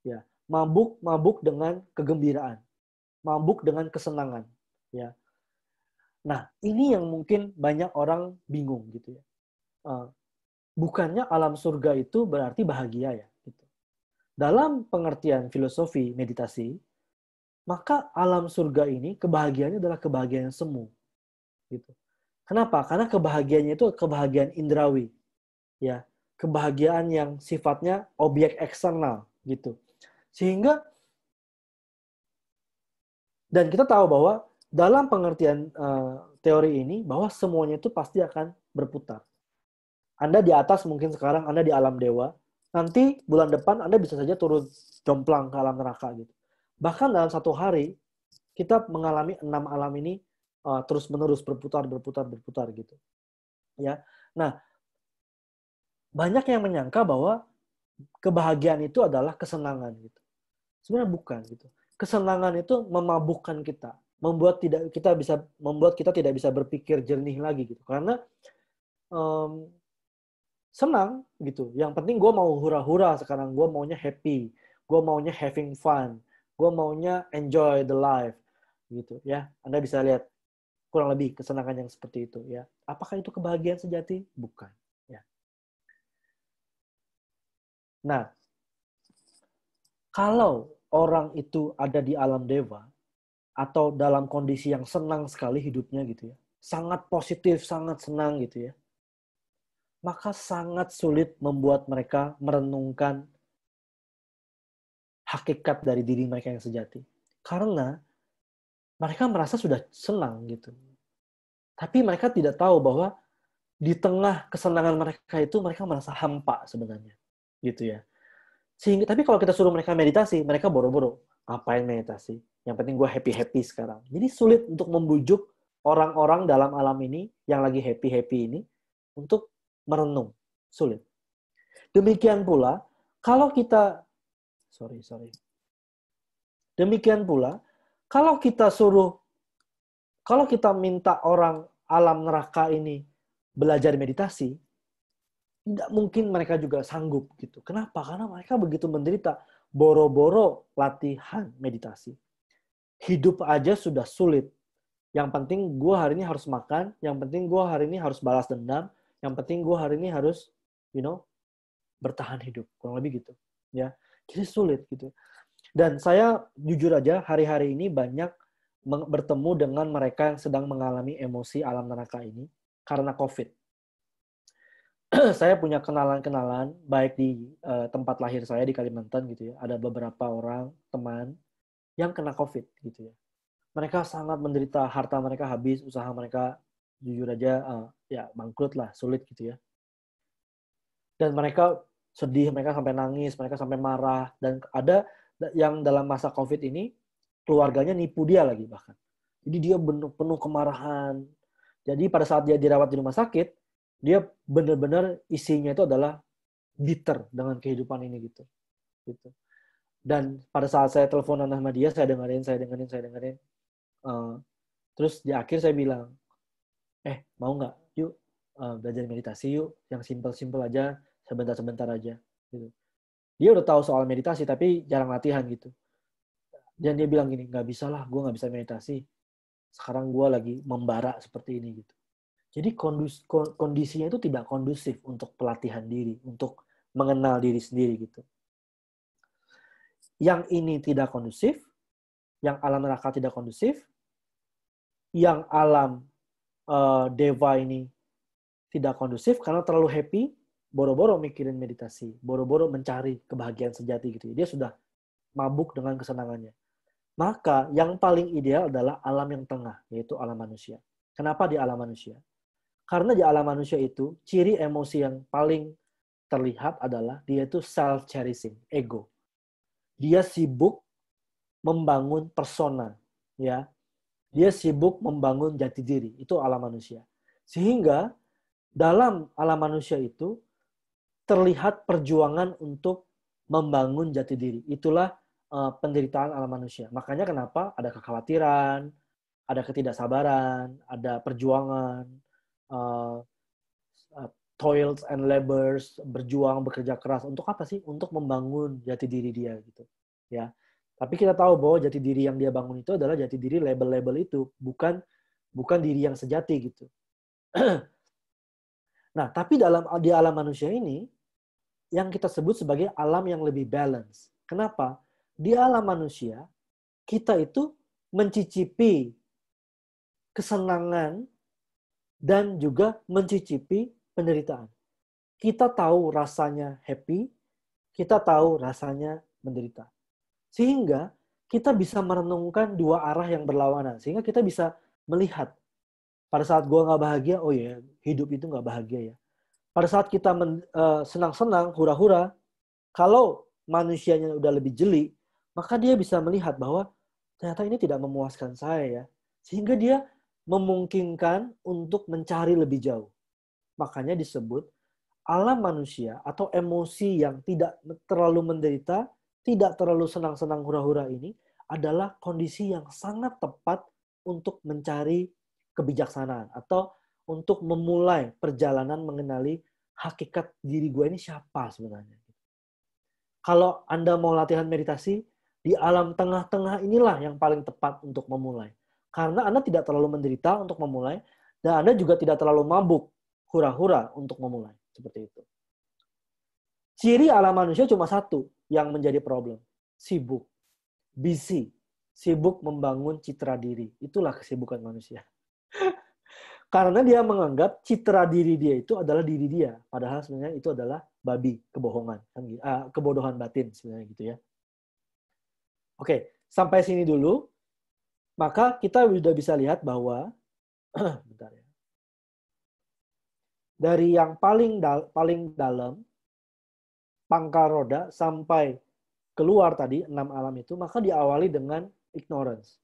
ya, mabuk dengan kegembiraan, mabuk dengan kesenangan, ya. Nah, ini yang mungkin banyak orang bingung gitu ya. Bukannya alam surga itu berarti bahagia ya. Gitu. Dalam pengertian filosofi meditasi, maka alam surga ini kebahagiaannya adalah kebahagiaan yang semu. Gitu. Kenapa? Karena kebahagiaannya itu kebahagiaan indrawi, ya, kebahagiaan yang sifatnya objek eksternal, gitu. Sehingga dan kita tahu bahwa dalam pengertian teori ini, bahwa semuanya itu pasti akan berputar. Anda di atas mungkin sekarang, Anda di alam dewa, nanti bulan depan Anda bisa saja turun jomplang ke alam neraka. Gitu. Bahkan dalam satu hari, kita mengalami 6 alam ini terus-menerus berputar gitu. Ya. Nah, banyak yang menyangka bahwa kebahagiaan itu adalah kesenangan. Gitu. Sebenarnya bukan. Gitu. Kesenangan itu memabukkan kita. Membuat kita tidak bisa berpikir jernih lagi gitu, karena senang gitu. Yang penting gue mau hura-hura sekarang, gue maunya happy, gue maunya having fun, gue maunya enjoy the life gitu ya. Anda bisa lihat kurang lebih kesenangan yang seperti itu ya. Apakah itu kebahagiaan sejati? Bukan ya. Nah, kalau orang itu ada di alam dewa atau dalam kondisi yang senang sekali hidupnya gitu ya, sangat positif, sangat senang gitu ya, maka sangat sulit membuat mereka merenungkan hakikat dari diri mereka yang sejati. Karena mereka merasa sudah senang gitu. Tapi mereka tidak tahu bahwa di tengah kesenangan mereka itu mereka merasa hampa sebenarnya. Gitu ya. Tapi kalau kita suruh mereka meditasi, mereka boro-boro. Ngapain meditasi? Yang penting gue happy-happy sekarang. Jadi sulit untuk membujuk orang-orang dalam alam ini yang lagi happy-happy ini untuk merenung. Sulit. Demikian pula, kalau kita, demikian pula, kalau kita minta orang alam neraka ini belajar meditasi, tidak mungkin mereka juga sanggup gitu. Kenapa? Karena mereka begitu menderita, boro-boro latihan meditasi. Hidup aja sudah sulit. Yang penting gue hari ini harus makan, yang penting gue hari ini harus balas dendam, yang penting gue hari ini harus, bertahan hidup. Kurang lebih gitu. Ya, jadi sulit gitu. Dan saya jujur aja hari-hari ini banyak bertemu dengan mereka yang sedang mengalami emosi alam neraka ini karena COVID. Saya punya kenalan-kenalan baik di tempat lahir saya di Kalimantan gitu ya. Ada beberapa orang teman yang kena COVID gitu ya. Mereka sangat menderita, harta mereka habis, usaha mereka jujur aja ya bangkrut lah, sulit gitu ya. Dan mereka sedih, mereka sampai nangis, mereka sampai marah, dan ada yang dalam masa COVID ini keluarganya nipu dia lagi bahkan. Jadi dia penuh kemarahan. Jadi pada saat dia dirawat di rumah sakit, dia benar-benar isinya itu adalah bitter dengan kehidupan ini gitu. Dan pada saat saya teleponan sama dia, saya dengerin. Terus di akhir saya bilang, mau nggak? Yuk belajar meditasi yuk, yang simple-simple aja, sebentar-sebentar aja. Gitu. Dia udah tahu soal meditasi, tapi jarang latihan gitu. Dan dia bilang gini, nggak bisa lah, gue nggak bisa meditasi. Sekarang gue lagi membara seperti ini gitu. Jadi kondisinya itu tidak kondusif untuk pelatihan diri, untuk mengenal diri sendiri gitu. Yang ini tidak kondusif, yang alam neraka tidak kondusif, yang alam deva ini tidak kondusif karena terlalu happy, boro-boro mikirin meditasi, boro-boro mencari kebahagiaan sejati gitu. Dia sudah mabuk dengan kesenangannya. Maka yang paling ideal adalah alam yang tengah, yaitu alam manusia. Kenapa di alam manusia? Karena di alam manusia itu, ciri emosi yang paling terlihat adalah dia itu self-cherishing, ego. Dia sibuk membangun persona, ya. Dia sibuk membangun jati diri, itu alam manusia. Sehingga dalam alam manusia itu terlihat perjuangan untuk membangun jati diri. Itulah penderitaan alam manusia. Makanya kenapa ada kekhawatiran, ada ketidaksabaran, ada perjuangan, toils and labors, berjuang, bekerja keras. Untuk apa sih? Untuk membangun jati diri dia gitu. Ya. Tapi kita tahu bahwa jati diri yang dia bangun itu adalah jati diri label-label itu, bukan diri yang sejati gitu. Nah, tapi di alam manusia ini yang kita sebut sebagai alam yang lebih balance. Kenapa? Di alam manusia, kita itu mencicipi kesenangan dan juga mencicipi penderitaan. Kita tahu rasanya happy, kita tahu rasanya menderita. Sehingga kita bisa merenungkan dua arah yang berlawanan. Sehingga kita bisa melihat, pada saat gue nggak bahagia, oh ya, hidup itu nggak bahagia ya. Pada saat kita senang-senang, hura-hura, kalau manusianya udah lebih jeli, maka dia bisa melihat bahwa ternyata ini tidak memuaskan saya ya. Sehingga dia memungkinkan untuk mencari lebih jauh. Makanya disebut alam manusia atau emosi yang tidak terlalu menderita, tidak terlalu senang-senang hura-hura ini adalah kondisi yang sangat tepat untuk mencari kebijaksanaan atau untuk memulai perjalanan mengenali hakikat diri gue ini siapa sebenarnya. Kalau Anda mau latihan meditasi, di alam tengah-tengah inilah yang paling tepat untuk memulai. Karena Anda tidak terlalu menderita untuk memulai, dan Anda juga tidak terlalu mabuk, hura-hura untuk memulai. Seperti itu. Ciri alam manusia cuma satu yang menjadi problem. Sibuk. Busy. Sibuk membangun citra diri. Itulah kesibukan manusia. Karena dia menganggap citra diri dia itu adalah diri dia. Padahal sebenarnya itu adalah babi, kebohongan. Kebodohan batin sebenarnya gitu ya. Oke, sampai sini dulu. Maka kita sudah bisa lihat bahwa bentar ya. Dari yang paling dalam, pangkal roda sampai keluar tadi, 6 alam itu, maka diawali dengan ignorance.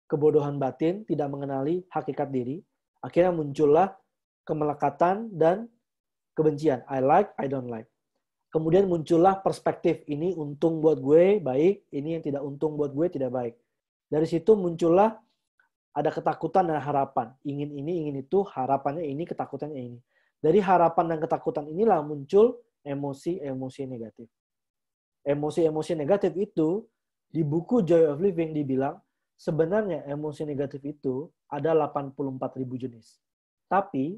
Kebodohan batin, tidak mengenali hakikat diri. Akhirnya muncullah kemelekatan dan kebencian. I like, I don't like. Kemudian muncullah perspektif, ini untung buat gue, baik. Ini yang tidak untung buat gue, tidak baik. Dari situ muncullah ada ketakutan dan harapan. Ingin ini, ingin itu, harapannya ini, ketakutannya ini. Dari harapan dan ketakutan inilah muncul emosi-emosi negatif. Emosi-emosi negatif itu, di buku Joy of Living dibilang, sebenarnya emosi negatif itu ada 84.000 jenis. Tapi,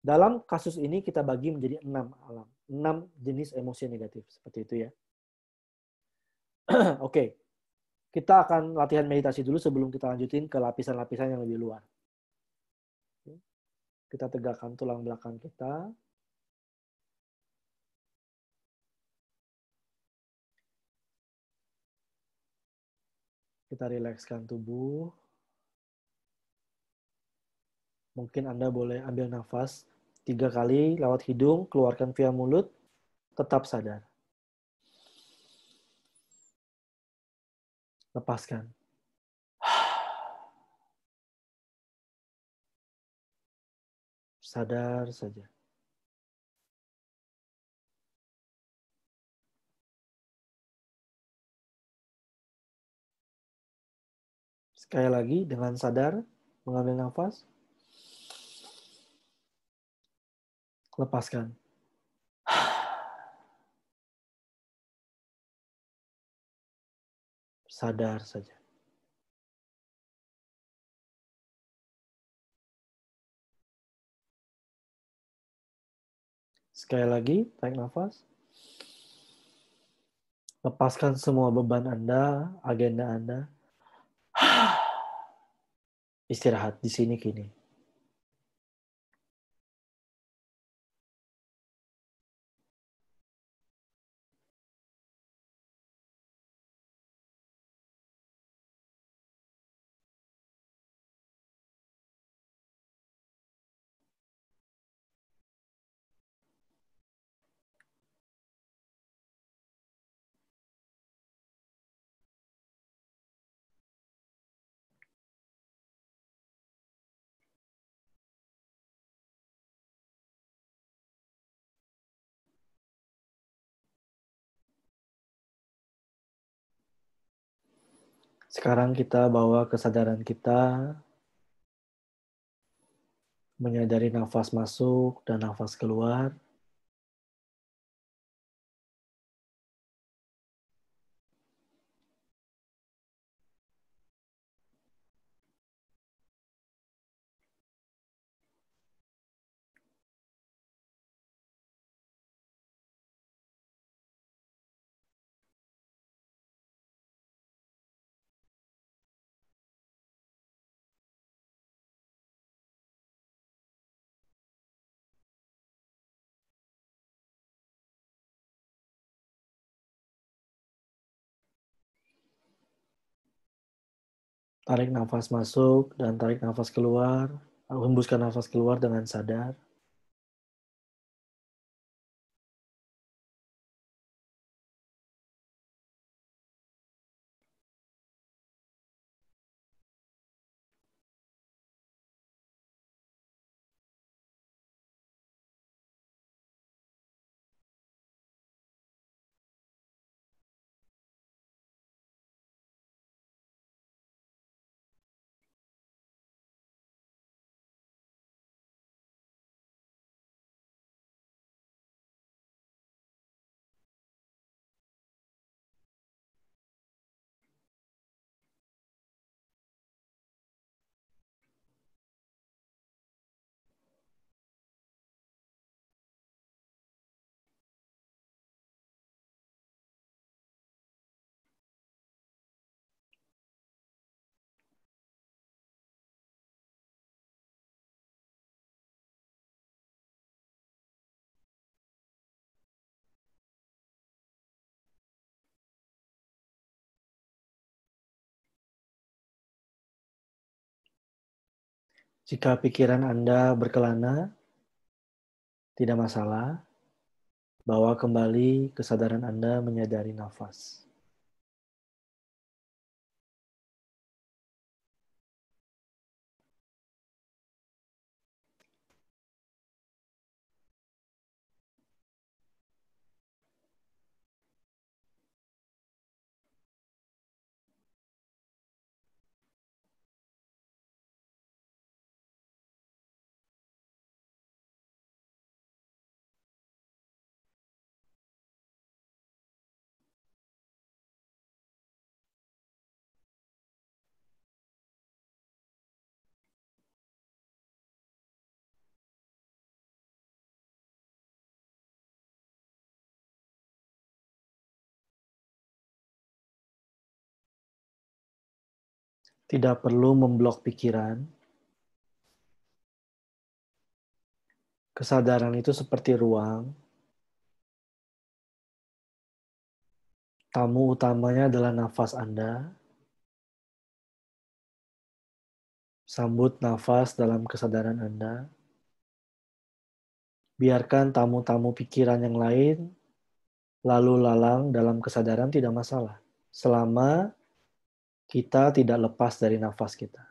dalam kasus ini kita bagi menjadi 6 jenis emosi negatif. Seperti itu ya. Oke. Kita akan latihan meditasi dulu sebelum kita lanjutin ke lapisan-lapisan yang lebih luar. Kita tegakkan tulang belakang kita. Kita rilekskan tubuh. Mungkin Anda boleh ambil nafas 3 kali lewat hidung, keluarkan via mulut, tetap sadar. Lepaskan. Sadar saja. Sekali lagi, dengan sadar, mengambil nafas. Lepaskan. Sadar saja. Sekali lagi, tarik nafas. Lepaskan semua beban Anda, agenda Anda. Istirahat di sini kini. Sekarang kita bawa kesadaran kita menyadari nafas masuk dan nafas keluar. Tarik nafas masuk dan tarik nafas keluar. Hembuskan nafas keluar dengan sadar. Jika pikiran Anda berkelana, tidak masalah. Bawa kembali kesadaran Anda menyadari nafas. Tidak perlu memblok pikiran. Kesadaran itu seperti ruang. Tamu utamanya adalah nafas Anda. Sambut nafas dalam kesadaran Anda. Biarkan tamu-tamu pikiran yang lain lalu lalang dalam kesadaran tidak masalah. Selama kita tidak lepas dari nafas kita.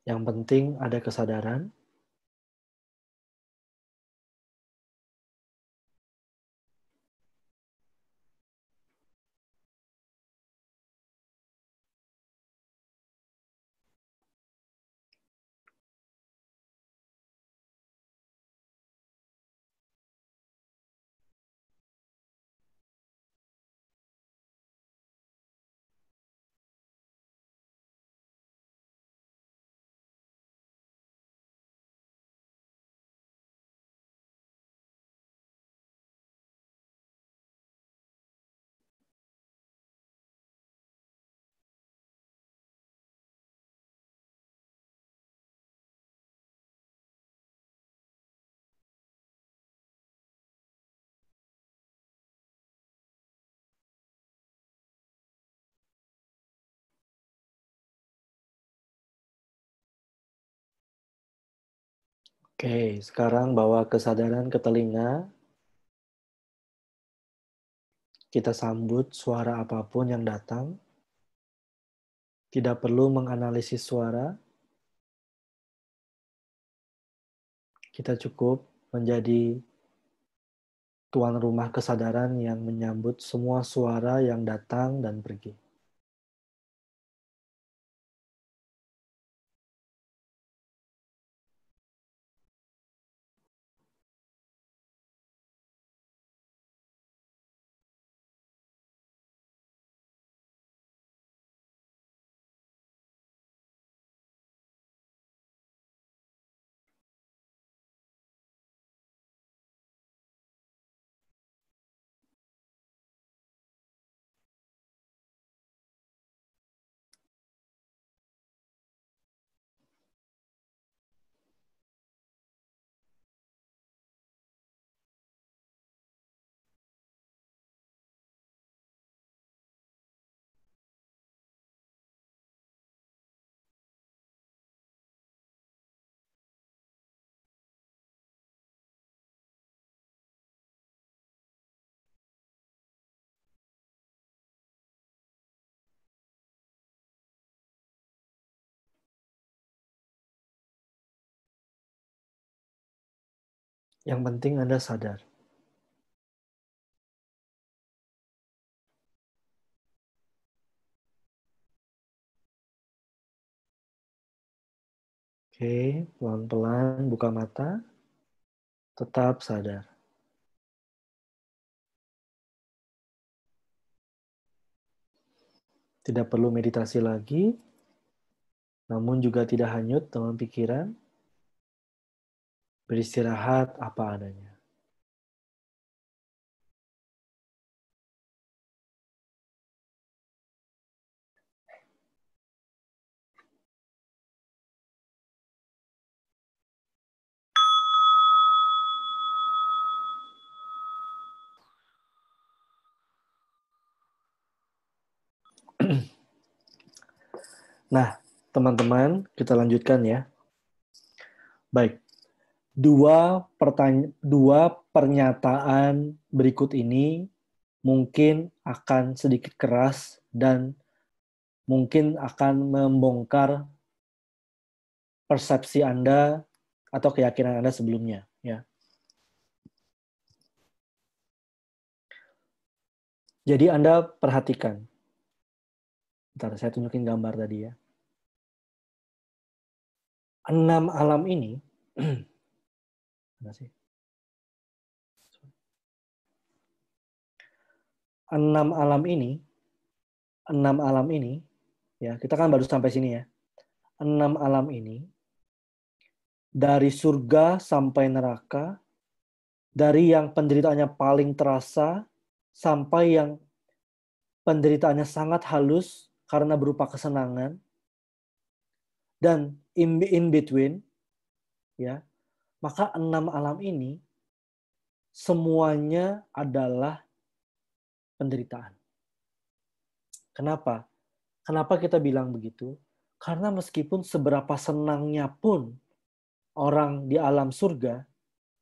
Yang penting ada kesadaran. Oke, sekarang bawa kesadaran ke telinga. Kita sambut suara apapun yang datang. Tidak perlu menganalisis suara. Kita cukup menjadi tuan rumah kesadaran yang menyambut semua suara yang datang dan pergi. Yang penting Anda sadar. Oke, pelan-pelan buka mata. Tetap sadar. Tidak perlu meditasi lagi, namun juga tidak hanyut dengan pikiran. Beristirahat apa adanya. Nah, teman-teman, kita lanjutkan ya. Baik, dua pernyataan berikut ini mungkin akan sedikit keras dan mungkin akan membongkar persepsi Anda atau keyakinan Anda sebelumnya, ya. Jadi Anda perhatikan. Bentar, saya tunjukin gambar tadi ya. 6 alam ini, mana sih? 6 alam ini, ya kita kan baru sampai sini ya. 6 alam ini, dari surga sampai neraka, dari yang penderitaannya paling terasa, sampai yang penderitaannya sangat halus karena berupa kesenangan, dan in between, ya, maka 6 alam ini semuanya adalah penderitaan. Kenapa? Kenapa kita bilang begitu? Karena meskipun seberapa senangnya pun orang di alam surga,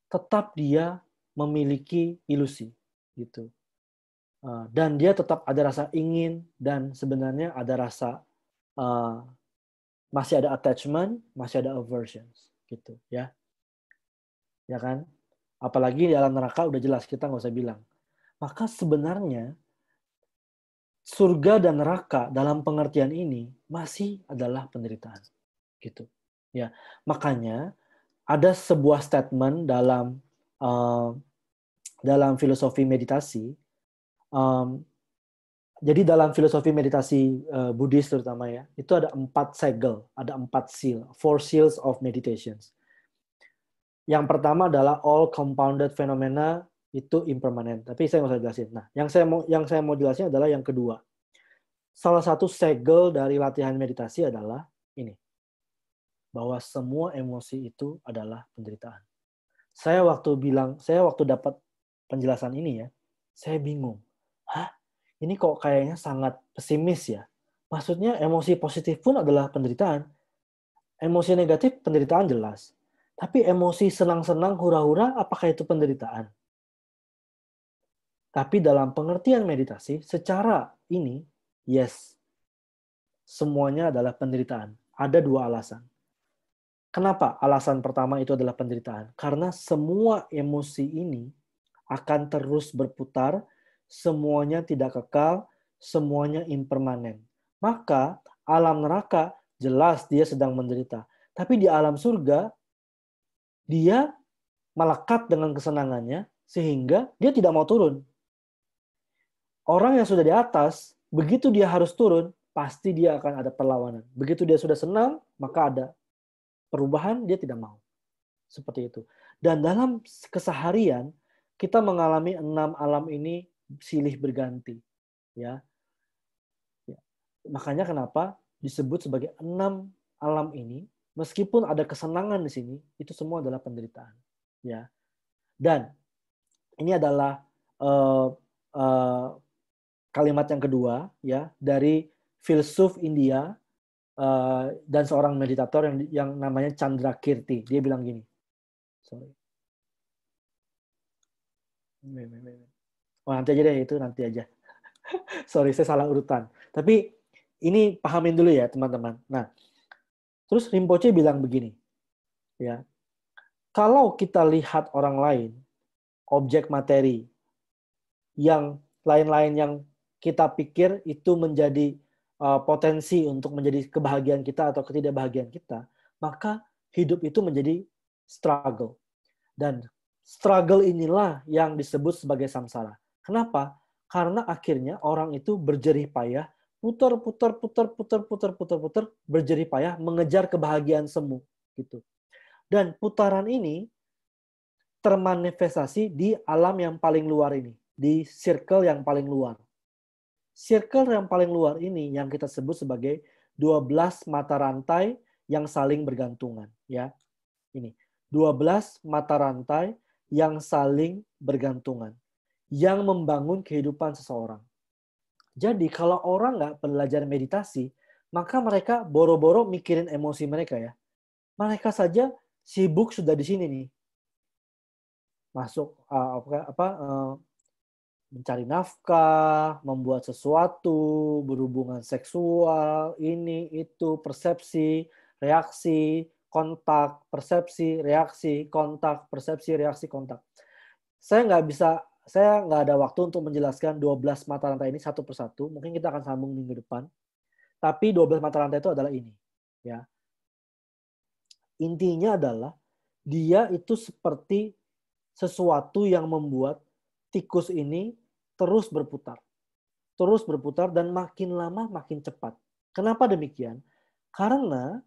tetap dia memiliki ilusi, gitu. Dan dia tetap ada rasa ingin, dan sebenarnya ada rasa masih ada attachment, masih ada aversions, gitu ya. Ya kan? Apalagi di alam neraka udah jelas, kita nggak usah bilang. Maka sebenarnya surga dan neraka dalam pengertian ini masih adalah penderitaan, gitu. Ya, makanya ada sebuah statement dalam filosofi meditasi. Jadi dalam filosofi meditasi Buddhis terutama ya, itu ada 4 segel, ada 4 seal, 4 seals of meditations. Yang pertama adalah all compounded phenomena itu impermanent. Tapi saya nggak usah jelasin. Nah, yang saya mau jelasin adalah yang kedua. Salah satu segel dari latihan meditasi adalah ini, bahwa semua emosi itu adalah penderitaan. Saya waktu dapat penjelasan ini ya, saya bingung. Hah? Ini kok kayaknya sangat pesimis ya. Maksudnya emosi positif pun adalah penderitaan. Emosi negatif penderitaan jelas. Tapi emosi senang-senang, hura-hura, apakah itu penderitaan? Tapi dalam pengertian meditasi, secara ini, yes, semuanya adalah penderitaan. Ada 2 alasan. Kenapa alasan pertama itu adalah penderitaan? Karena semua emosi ini akan terus berputar, semuanya tidak kekal, semuanya impermanen. Maka alam neraka jelas dia sedang menderita. Tapi di alam surga, dia melekat dengan kesenangannya, sehingga dia tidak mau turun. Orang yang sudah di atas, begitu dia harus turun, pasti dia akan ada perlawanan. Begitu dia sudah senang, maka ada perubahan, dia tidak mau. Seperti itu. Dan dalam keseharian, kita mengalami 6 alam ini silih berganti. Ya. Makanya kenapa disebut sebagai 6 alam ini, meskipun ada kesenangan di sini, itu semua adalah penderitaan. Ya. Dan ini adalah kalimat yang kedua ya dari filsuf India dan seorang meditator yang namanya Chandra Kirti. Dia bilang gini. Sorry. Oh, nanti aja deh, itu nanti aja. Sorry, saya salah urutan. Tapi ini pahamin dulu ya, teman-teman. Nah, terus Rinpoche bilang begini. Ya. Kalau kita lihat orang lain, objek materi yang lain-lain yang kita pikir itu menjadi potensi untuk menjadi kebahagiaan kita atau ketidakbahagiaan kita, maka hidup itu menjadi struggle. Dan struggle inilah yang disebut sebagai samsara. Kenapa? Karena akhirnya orang itu berjerih payah, putar, berjerih payah mengejar kebahagiaan semu, gitu. Dan putaran ini termanifestasi di alam yang paling luar ini, di circle yang paling luar. Circle yang paling luar ini yang kita sebut sebagai 12 mata rantai yang saling bergantungan, ya. Ini 12 mata rantai yang saling bergantungan, yang membangun kehidupan seseorang. Jadi kalau orang nggak belajar meditasi, maka mereka boro-boro mikirin emosi mereka ya. Mereka saja sibuk sudah di sini nih. Masuk mencari nafkah, membuat sesuatu, berhubungan seksual, ini, itu, persepsi, reaksi, kontak, persepsi, reaksi, kontak, persepsi, reaksi, kontak. Saya nggak ada waktu untuk menjelaskan 12 mata rantai ini satu persatu. Mungkin kita akan sambung minggu depan. Tapi 12 mata rantai itu adalah ini. Ya. Intinya adalah dia itu seperti sesuatu yang membuat tikus ini terus berputar. Terus berputar dan makin lama makin cepat. Kenapa demikian? Karena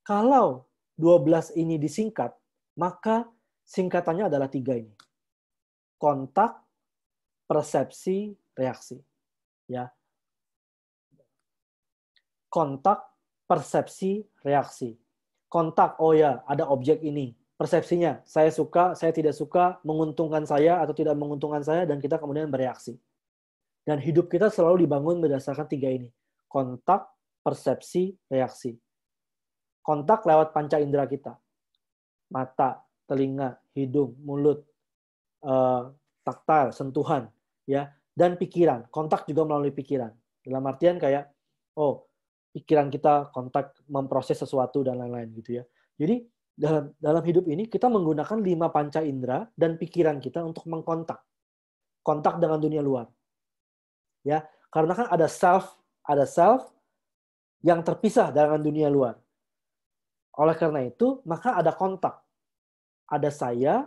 kalau 12 ini disingkat, maka singkatannya adalah 3 ini. Kontak, persepsi, reaksi. Ya. Kontak, persepsi, reaksi. Kontak, oh ya, ada objek ini. Persepsinya, saya suka, saya tidak suka, menguntungkan saya atau tidak menguntungkan saya, dan kita kemudian bereaksi. Dan hidup kita selalu dibangun berdasarkan 3 ini. Kontak, persepsi, reaksi. Kontak lewat panca indera kita. Mata, telinga, hidung, mulut, taktil, sentuhan, ya, dan pikiran. Kontak juga melalui pikiran. Dalam artian kayak, oh, pikiran kita kontak memproses sesuatu dan lain-lain gitu ya. Jadi dalam hidup ini kita menggunakan 5 panca indera dan pikiran kita untuk mengkontak. Kontak dengan dunia luar. Ya, karena kan ada self yang terpisah dengan dunia luar. Oleh karena itu, maka ada kontak. Ada saya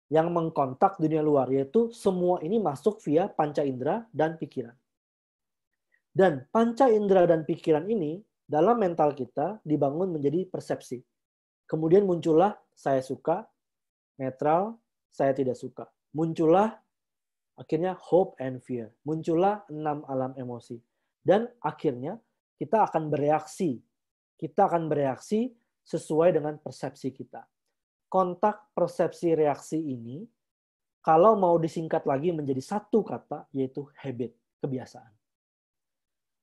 yang mengkontak dunia luar, yaitu semua ini masuk via panca indera dan pikiran. Dan panca indera dan pikiran ini dalam mental kita dibangun menjadi persepsi. Kemudian muncullah saya suka, netral, saya tidak suka. Muncullah akhirnya hope and fear. Muncullah 6 alam emosi. Dan akhirnya kita akan bereaksi. Kita akan bereaksi sesuai dengan persepsi kita. Kontak, persepsi, reaksi ini kalau mau disingkat lagi menjadi satu kata, yaitu habit, kebiasaan.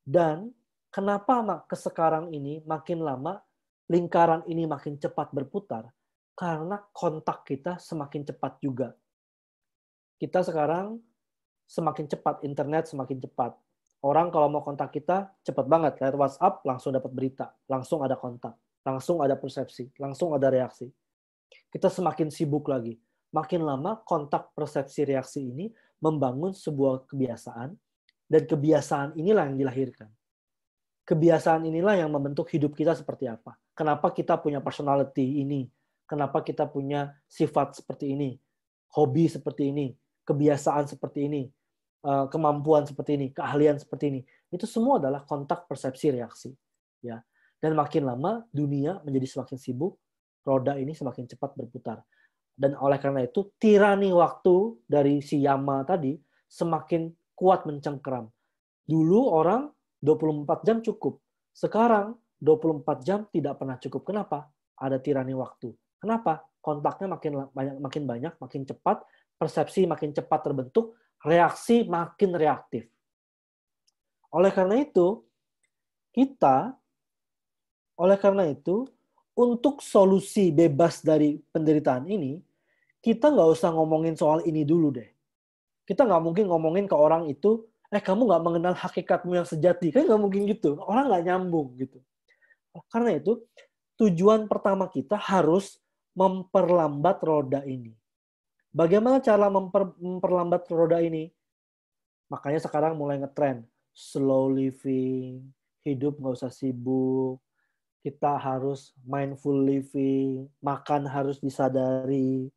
Dan kenapa sekarang ini makin lama lingkaran ini makin cepat berputar? Karena kontak kita semakin cepat juga. Kita sekarang semakin cepat, internet semakin cepat. Orang kalau mau kontak kita cepat banget, lewat WhatsApp langsung dapat berita, langsung ada kontak, langsung ada persepsi, langsung ada reaksi. Kita semakin sibuk lagi. Makin lama kontak, persepsi, reaksi ini membangun sebuah kebiasaan, dan kebiasaan inilah yang dilahirkan. Kebiasaan inilah yang membentuk hidup kita seperti apa. Kenapa kita punya personality ini? Kenapa kita punya sifat seperti ini? Hobi seperti ini? Kebiasaan seperti ini? Kemampuan seperti ini? Keahlian seperti ini? Itu semua adalah kontak, persepsi, reaksi. Ya. Dan makin lama dunia menjadi semakin sibuk, roda ini semakin cepat berputar. Dan oleh karena itu, tirani waktu dari si Yama tadi semakin kuat mencengkeram. Dulu orang 24 jam cukup. Sekarang 24 jam tidak pernah cukup. Kenapa? Ada tirani waktu. Kenapa? Kontaknya makin banyak, makin cepat, persepsi makin cepat terbentuk, reaksi makin reaktif. Oleh karena itu, untuk solusi bebas dari penderitaan ini, kita nggak usah ngomongin soal ini dulu deh. Kita nggak mungkin ngomongin ke orang itu, kamu nggak mengenal hakikatmu yang sejati. Kan nggak mungkin gitu. Orang nggak nyambung gitu. Karena itu, tujuan pertama kita harus memperlambat roda ini. Bagaimana cara memperlambat roda ini? Makanya sekarang mulai ngetrend. Slow living, hidup nggak usah sibuk, kita harus mindful living, makan harus disadari,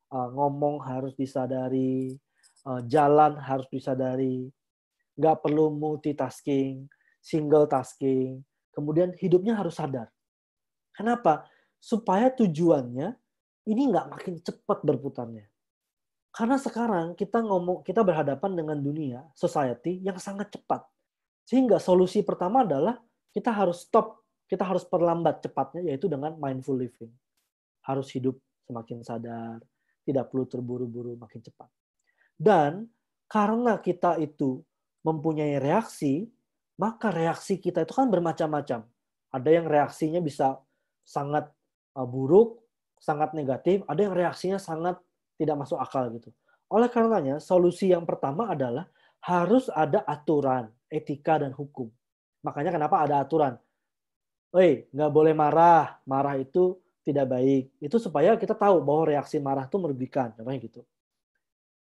ngomong harus disadari, jalan harus disadari, nggak perlu multitasking, single tasking, kemudian hidupnya harus sadar. Kenapa? Supaya tujuannya ini nggak makin cepat berputarnya. Karena sekarang kita berhadapan dengan dunia, society yang sangat cepat. Sehingga solusi pertama adalah kita harus stop, kita harus perlambat cepatnya, yaitu dengan mindful living. Harus hidup semakin sadar, tidak perlu terburu-buru, makin cepat. Dan karena kita itu mempunyai reaksi, maka reaksi kita itu kan bermacam-macam. Ada yang reaksinya bisa sangat buruk, sangat negatif, ada yang reaksinya sangat tidak masuk akal gitu. Oleh karenanya, solusi yang pertama adalah harus ada aturan, etika, dan hukum. Makanya kenapa ada aturan? Nggak boleh marah. Marah itu tidak baik. Itu supaya kita tahu bahwa reaksi marah itu merugikan. Contohnya gitu.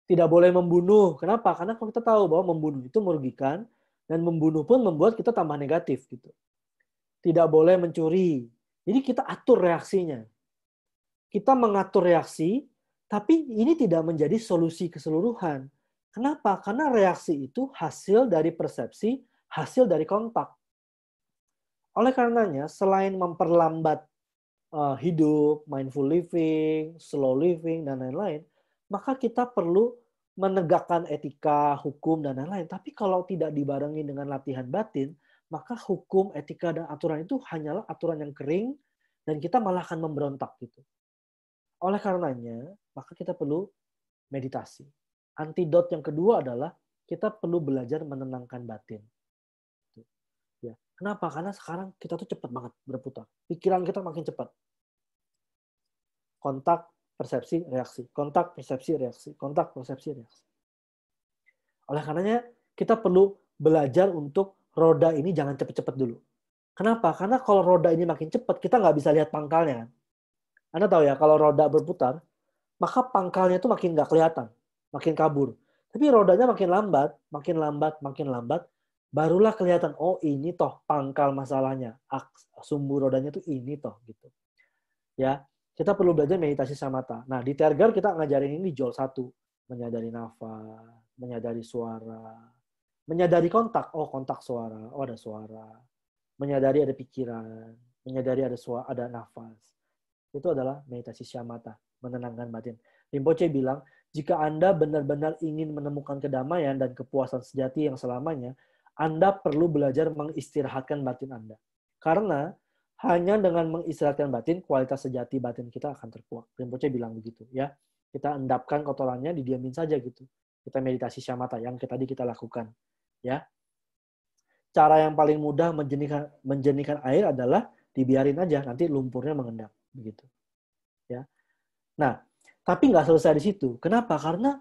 Tidak boleh membunuh. Kenapa? Karena kalau kita tahu bahwa membunuh itu merugikan, dan membunuh pun membuat kita tambah negatif. Gitu. Tidak boleh mencuri. Jadi kita atur reaksinya. Kita mengatur reaksi, tapi ini tidak menjadi solusi keseluruhan. Kenapa? Karena reaksi itu hasil dari persepsi, hasil dari kontak. Oleh karenanya, selain memperlambat hidup, mindful living, slow living, dan lain-lain, maka kita perlu menegakkan etika, hukum, dan lain-lain. Tapi kalau tidak dibarengi dengan latihan batin, maka hukum, etika, dan aturan itu hanyalah aturan yang kering, dan kita malah akan memberontak gitu. Oleh karenanya, maka kita perlu meditasi. Antidot yang kedua adalah kita perlu belajar menenangkan batin. Ya. Kenapa? Karena sekarang kita tuh cepat banget berputar. Pikiran kita makin cepat. Kontak, persepsi, reaksi. Kontak, persepsi, reaksi. Kontak, persepsi, reaksi. Oleh karenanya, kita perlu belajar untuk roda ini jangan cepat-cepat dulu. Kenapa? Karena kalau roda ini makin cepat, kita nggak bisa lihat pangkalnya. Anda tahu ya, kalau roda berputar, maka pangkalnya itu makin nggak kelihatan, makin kabur. Tapi rodanya makin lambat, makin lambat, makin lambat, barulah kelihatan, oh ini toh pangkal masalahnya, sumbu rodanya tuh ini toh gitu. Ya, kita perlu belajar meditasi samatha. Nah, di Tergar kita ngajarin ini di Jol 1, menyadari nafas, menyadari suara, menyadari kontak, oh kontak suara, oh ada suara, menyadari ada pikiran, menyadari ada suara, ada nafas. Itu adalah meditasi samatha, menenangkan batin. Rinpoche bilang, jika Anda benar-benar ingin menemukan kedamaian dan kepuasan sejati yang selamanya, Anda perlu belajar mengistirahatkan batin Anda. Karena hanya dengan mengistirahatkan batin, kualitas sejati batin kita akan terkuak. Rinpoche bilang begitu, ya. Kita endapkan kotorannya, didiamin saja gitu. Kita meditasi samatha yang tadi kita lakukan, ya. Cara yang paling mudah menjenihkan air adalah dibiarin aja, nanti lumpurnya mengendap, begitu. Ya. Nah, tapi nggak selesai di situ. Kenapa? Karena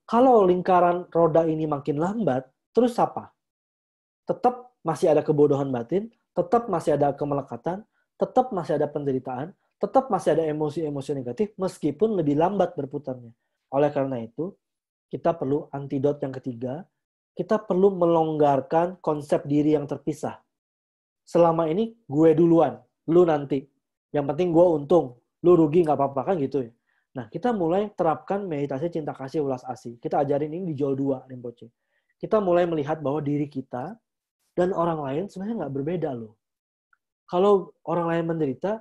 kalau lingkaran roda ini makin lambat, terus apa? Tetap masih ada kebodohan batin, tetap masih ada kemelekatan, tetap masih ada penderitaan, tetap masih ada emosi-emosi negatif, meskipun lebih lambat berputarnya. Oleh karena itu, kita perlu antidot yang ketiga, kita perlu melonggarkan konsep diri yang terpisah. Selama ini gue duluan, lu nanti. Yang penting gue untung, lu rugi nggak apa-apa kan gitu ya. Nah, kita mulai terapkan meditasi cinta kasih ulas asih. Kita ajarin ini di Jol 2 Rinpoche. Kita mulai melihat bahwa diri kita dan orang lain sebenarnya nggak berbeda loh. Kalau orang lain menderita,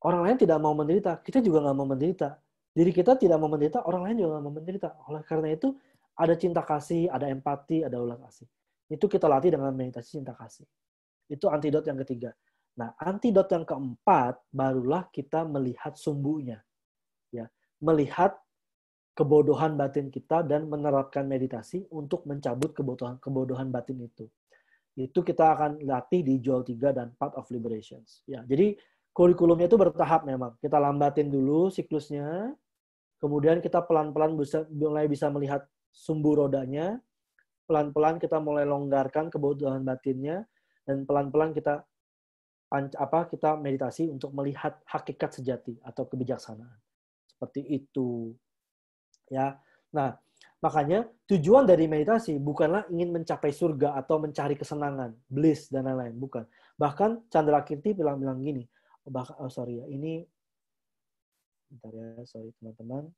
orang lain tidak mau menderita, kita juga nggak mau menderita. Diri kita tidak mau menderita, orang lain juga nggak mau menderita. Oleh karena itu, ada cinta kasih, ada empati, ada ulas asih. Itu kita latih dengan meditasi cinta kasih. Itu antidot yang ketiga. Nah, antidot yang keempat, barulah kita melihat sumbunya. Ya, melihat kebodohan batin kita dan menerapkan meditasi untuk mencabut kebodohan batin itu. Itu kita akan latih di Jol 3 dan Path of Liberations. Ya, jadi kurikulumnya itu bertahap memang. Kita lambatin dulu siklusnya, kemudian kita pelan-pelan mulai bisa melihat sumbu rodanya, pelan-pelan kita mulai longgarkan kebodohan batinnya, dan pelan-pelan kita meditasi untuk melihat hakikat sejati atau kebijaksanaan. Seperti itu. Ya. Nah, makanya tujuan dari meditasi bukanlah ingin mencapai surga atau mencari kesenangan, bliss dan lain-lain, bukan. Bahkan Candrakirti bilang gini, ini bentar ya, sorry teman-teman.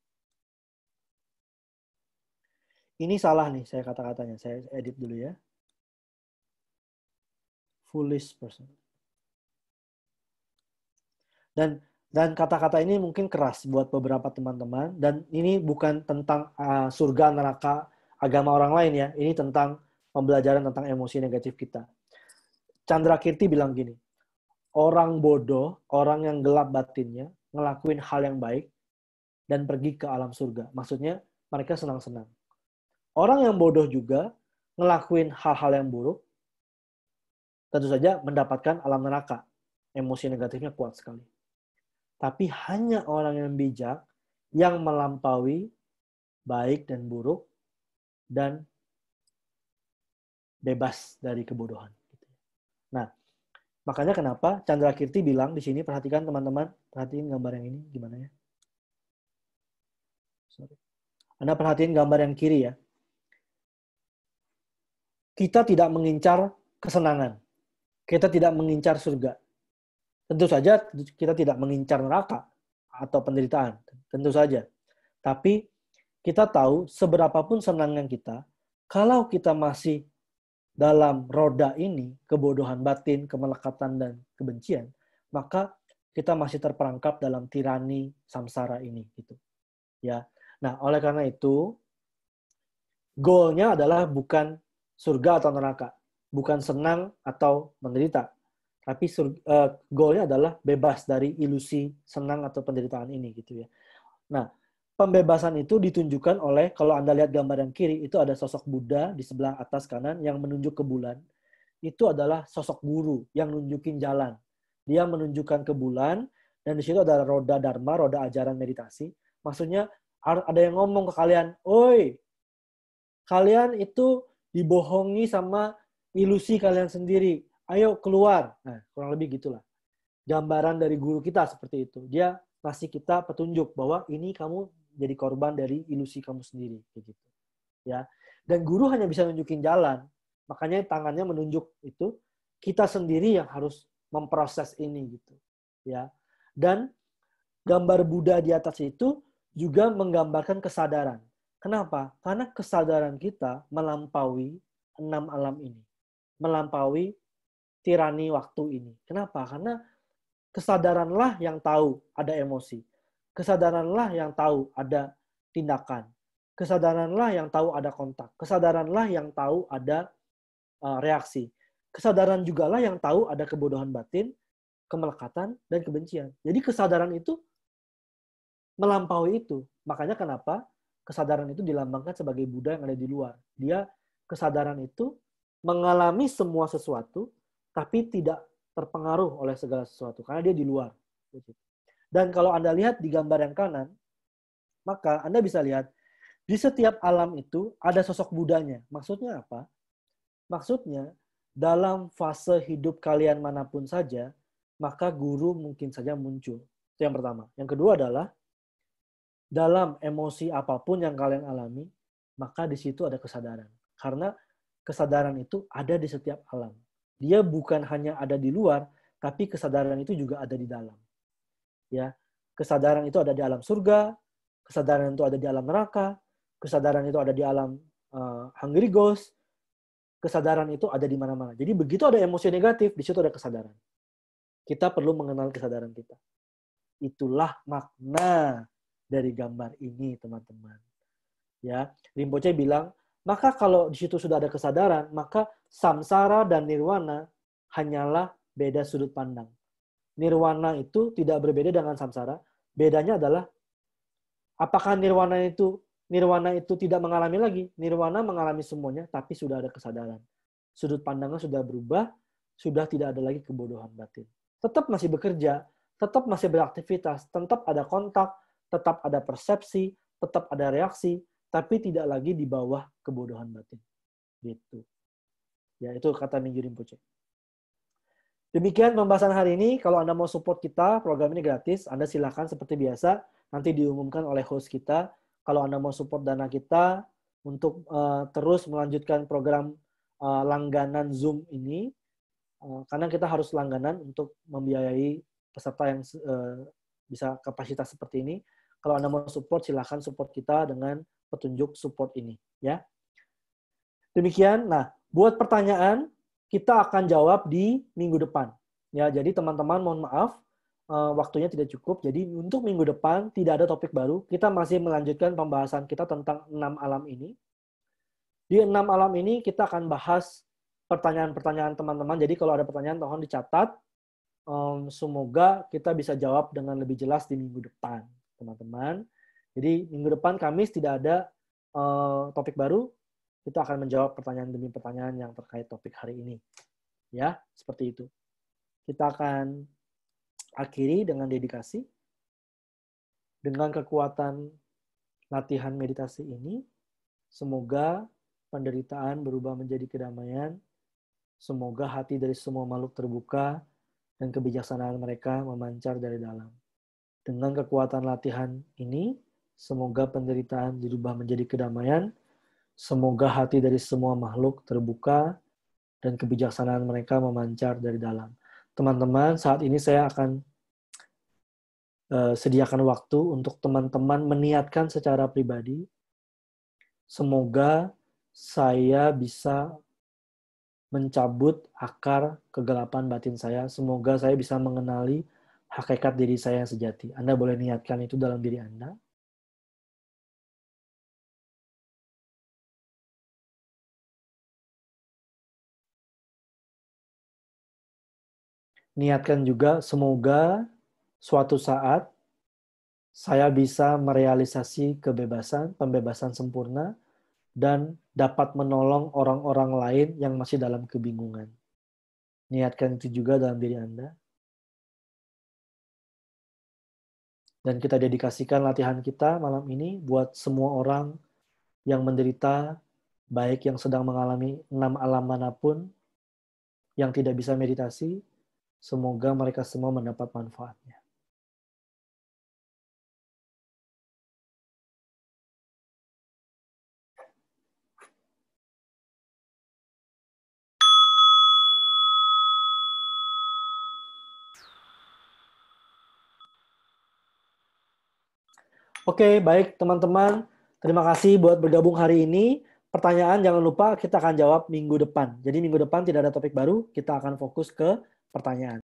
Ini salah nih saya kata-katanya, saya edit dulu ya. Foolish person. Dan kata-kata ini mungkin keras buat beberapa teman-teman, dan ini bukan tentang surga, neraka, agama orang lain ya. Ini tentang pembelajaran tentang emosi negatif kita. Candrakirti bilang gini, orang bodoh, orang yang gelap batinnya, ngelakuin hal yang baik, dan pergi ke alam surga. Maksudnya mereka senang-senang. Orang yang bodoh juga ngelakuin hal-hal yang buruk, tentu saja mendapatkan alam neraka. Emosi negatifnya kuat sekali. Tapi hanya orang yang bijak yang melampaui baik dan buruk, dan bebas dari kebodohan. Nah, makanya kenapa Chandrakirti bilang di sini, perhatikan teman-teman, perhatiin gambar yang ini gimana ya. Sorry. Anda perhatiin gambar yang kiri ya. Kita tidak mengincar kesenangan. Kita tidak mengincar surga. Tentu saja kita tidak mengincar neraka atau penderitaan. Tentu saja. Tapi kita tahu seberapapun senangnya kita, kalau kita masih dalam roda ini, kebodohan batin, kemelekatan, dan kebencian, maka kita masih terperangkap dalam tirani samsara ini. Gitu. Ya. Nah, oleh karena itu, goalnya adalah bukan surga atau neraka, bukan senang atau menderita, tapi goalnya adalah bebas dari ilusi senang atau penderitaan ini, gitu ya. Nah, pembebasan itu ditunjukkan oleh, kalau Anda lihat gambar yang kiri, itu ada sosok Buddha di sebelah atas kanan yang menunjuk ke bulan. Itu adalah sosok guru yang nunjukin jalan. Dia menunjukkan ke bulan, dan di situ ada roda dharma, roda ajaran meditasi. Maksudnya ada yang ngomong ke kalian, "Oi, kalian itu dibohongi sama ilusi kalian sendiri. Ayo keluar." Nah, kurang lebih gitulah. Gambaran dari guru kita seperti itu. Dia kasih kita petunjuk bahwa ini kamu jadi korban dari ilusi kamu sendiri, gitu. Ya. Dan guru hanya bisa nunjukin jalan. Makanya tangannya menunjuk itu, kita sendiri yang harus memproses ini, gitu. Ya. Dan gambar Buddha di atas itu juga menggambarkan kesadaran. Kenapa? Karena kesadaran kita melampaui 6 alam ini. Melampaui tirani waktu ini. Kenapa? Karena kesadaranlah yang tahu ada emosi. Kesadaranlah yang tahu ada tindakan. Kesadaranlah yang tahu ada kontak. Kesadaranlah yang tahu ada reaksi. Kesadaran jugalah yang tahu ada kebodohan batin, kemelekatan, dan kebencian. Jadi kesadaran itu melampaui itu. Makanya kenapa kesadaran itu dilambangkan sebagai Buddha yang ada di luar. Dia, kesadaran itu mengalami semua sesuatu, tapi tidak terpengaruh oleh segala sesuatu. Karena dia di luar. Dan kalau Anda lihat di gambar yang kanan, maka Anda bisa lihat, di setiap alam itu ada sosok Buddhanya. Maksudnya apa? Maksudnya, dalam fase hidup kalian manapun saja, maka guru mungkin saja muncul. Itu yang pertama. Yang kedua adalah, dalam emosi apapun yang kalian alami, maka di situ ada kesadaran. Karena kesadaran itu ada di setiap alam. Dia bukan hanya ada di luar, tapi kesadaran itu juga ada di dalam. Ya, kesadaran itu ada di alam surga, kesadaran itu ada di alam neraka, kesadaran itu ada di alam hungry ghost, kesadaran itu ada di mana-mana. Jadi begitu ada emosi negatif, di situ ada kesadaran. Kita perlu mengenal kesadaran kita. Itulah makna dari gambar ini, teman-teman. Ya, Rinpoche bilang, maka kalau di situ sudah ada kesadaran, maka samsara dan nirwana hanyalah beda sudut pandang. Nirwana itu tidak berbeda dengan samsara. Bedanya adalah, apakah nirwana itu tidak mengalami lagi? Nirwana mengalami semuanya, tapi sudah ada kesadaran. Sudut pandangnya sudah berubah, sudah tidak ada lagi kebodohan batin. Tetap masih bekerja, tetap masih beraktivitas, tetap ada kontak, tetap ada persepsi, tetap ada reaksi, tapi tidak lagi di bawah kebodohan batin. Gitu. Ya, itu kata Mingyur Rinpoche. Demikian pembahasan hari ini. Kalau Anda mau support kita, program ini gratis. Anda silakan seperti biasa. Nanti diumumkan oleh host kita. Kalau Anda mau support dana kita untuk terus melanjutkan program langganan Zoom ini, karena kita harus langganan untuk membiayai peserta yang bisa kapasitas seperti ini. Kalau Anda mau support, silakan support kita dengan petunjuk support ini. Ya. Demikian. Nah, buat pertanyaan, kita akan jawab di minggu depan. Ya, jadi teman-teman mohon maaf, waktunya tidak cukup. Jadi untuk minggu depan tidak ada topik baru. Kita masih melanjutkan pembahasan kita tentang 6 alam ini. Di 6 alam ini kita akan bahas pertanyaan-pertanyaan teman-teman. Jadi kalau ada pertanyaan, tolong dicatat. Semoga kita bisa jawab dengan lebih jelas di minggu depan, teman-teman. Jadi minggu depan Kamis tidak ada topik baru. Kita akan menjawab pertanyaan demi pertanyaan yang terkait topik hari ini. Ya, seperti itu. Kita akan akhiri dengan dedikasi. Dengan kekuatan latihan meditasi ini, semoga penderitaan berubah menjadi kedamaian, semoga hati dari semua makhluk terbuka, dan kebijaksanaan mereka memancar dari dalam. Dengan kekuatan latihan ini, semoga penderitaan dirubah menjadi kedamaian, semoga hati dari semua makhluk terbuka, dan kebijaksanaan mereka memancar dari dalam. Teman-teman, saat ini saya akan sediakan waktu untuk teman-teman meniatkan secara pribadi. Semoga saya bisa mencabut akar kegelapan batin saya. Semoga saya bisa mengenali hakikat diri saya yang sejati. Anda boleh niatkan itu dalam diri Anda. Niatkan juga semoga suatu saat saya bisa merealisasi kebebasan, pembebasan sempurna, dan dapat menolong orang-orang lain yang masih dalam kebingungan. Niatkan itu juga dalam diri Anda. Dan kita dedikasikan latihan kita malam ini buat semua orang yang menderita, baik yang sedang mengalami 6 alam manapun, yang tidak bisa meditasi, semoga mereka semua mendapat manfaatnya. Oke, baik teman-teman. Terima kasih buat bergabung hari ini. Pertanyaan jangan lupa kita akan jawab minggu depan. Jadi minggu depan tidak ada topik baru, kita akan fokus ke pertanyaan.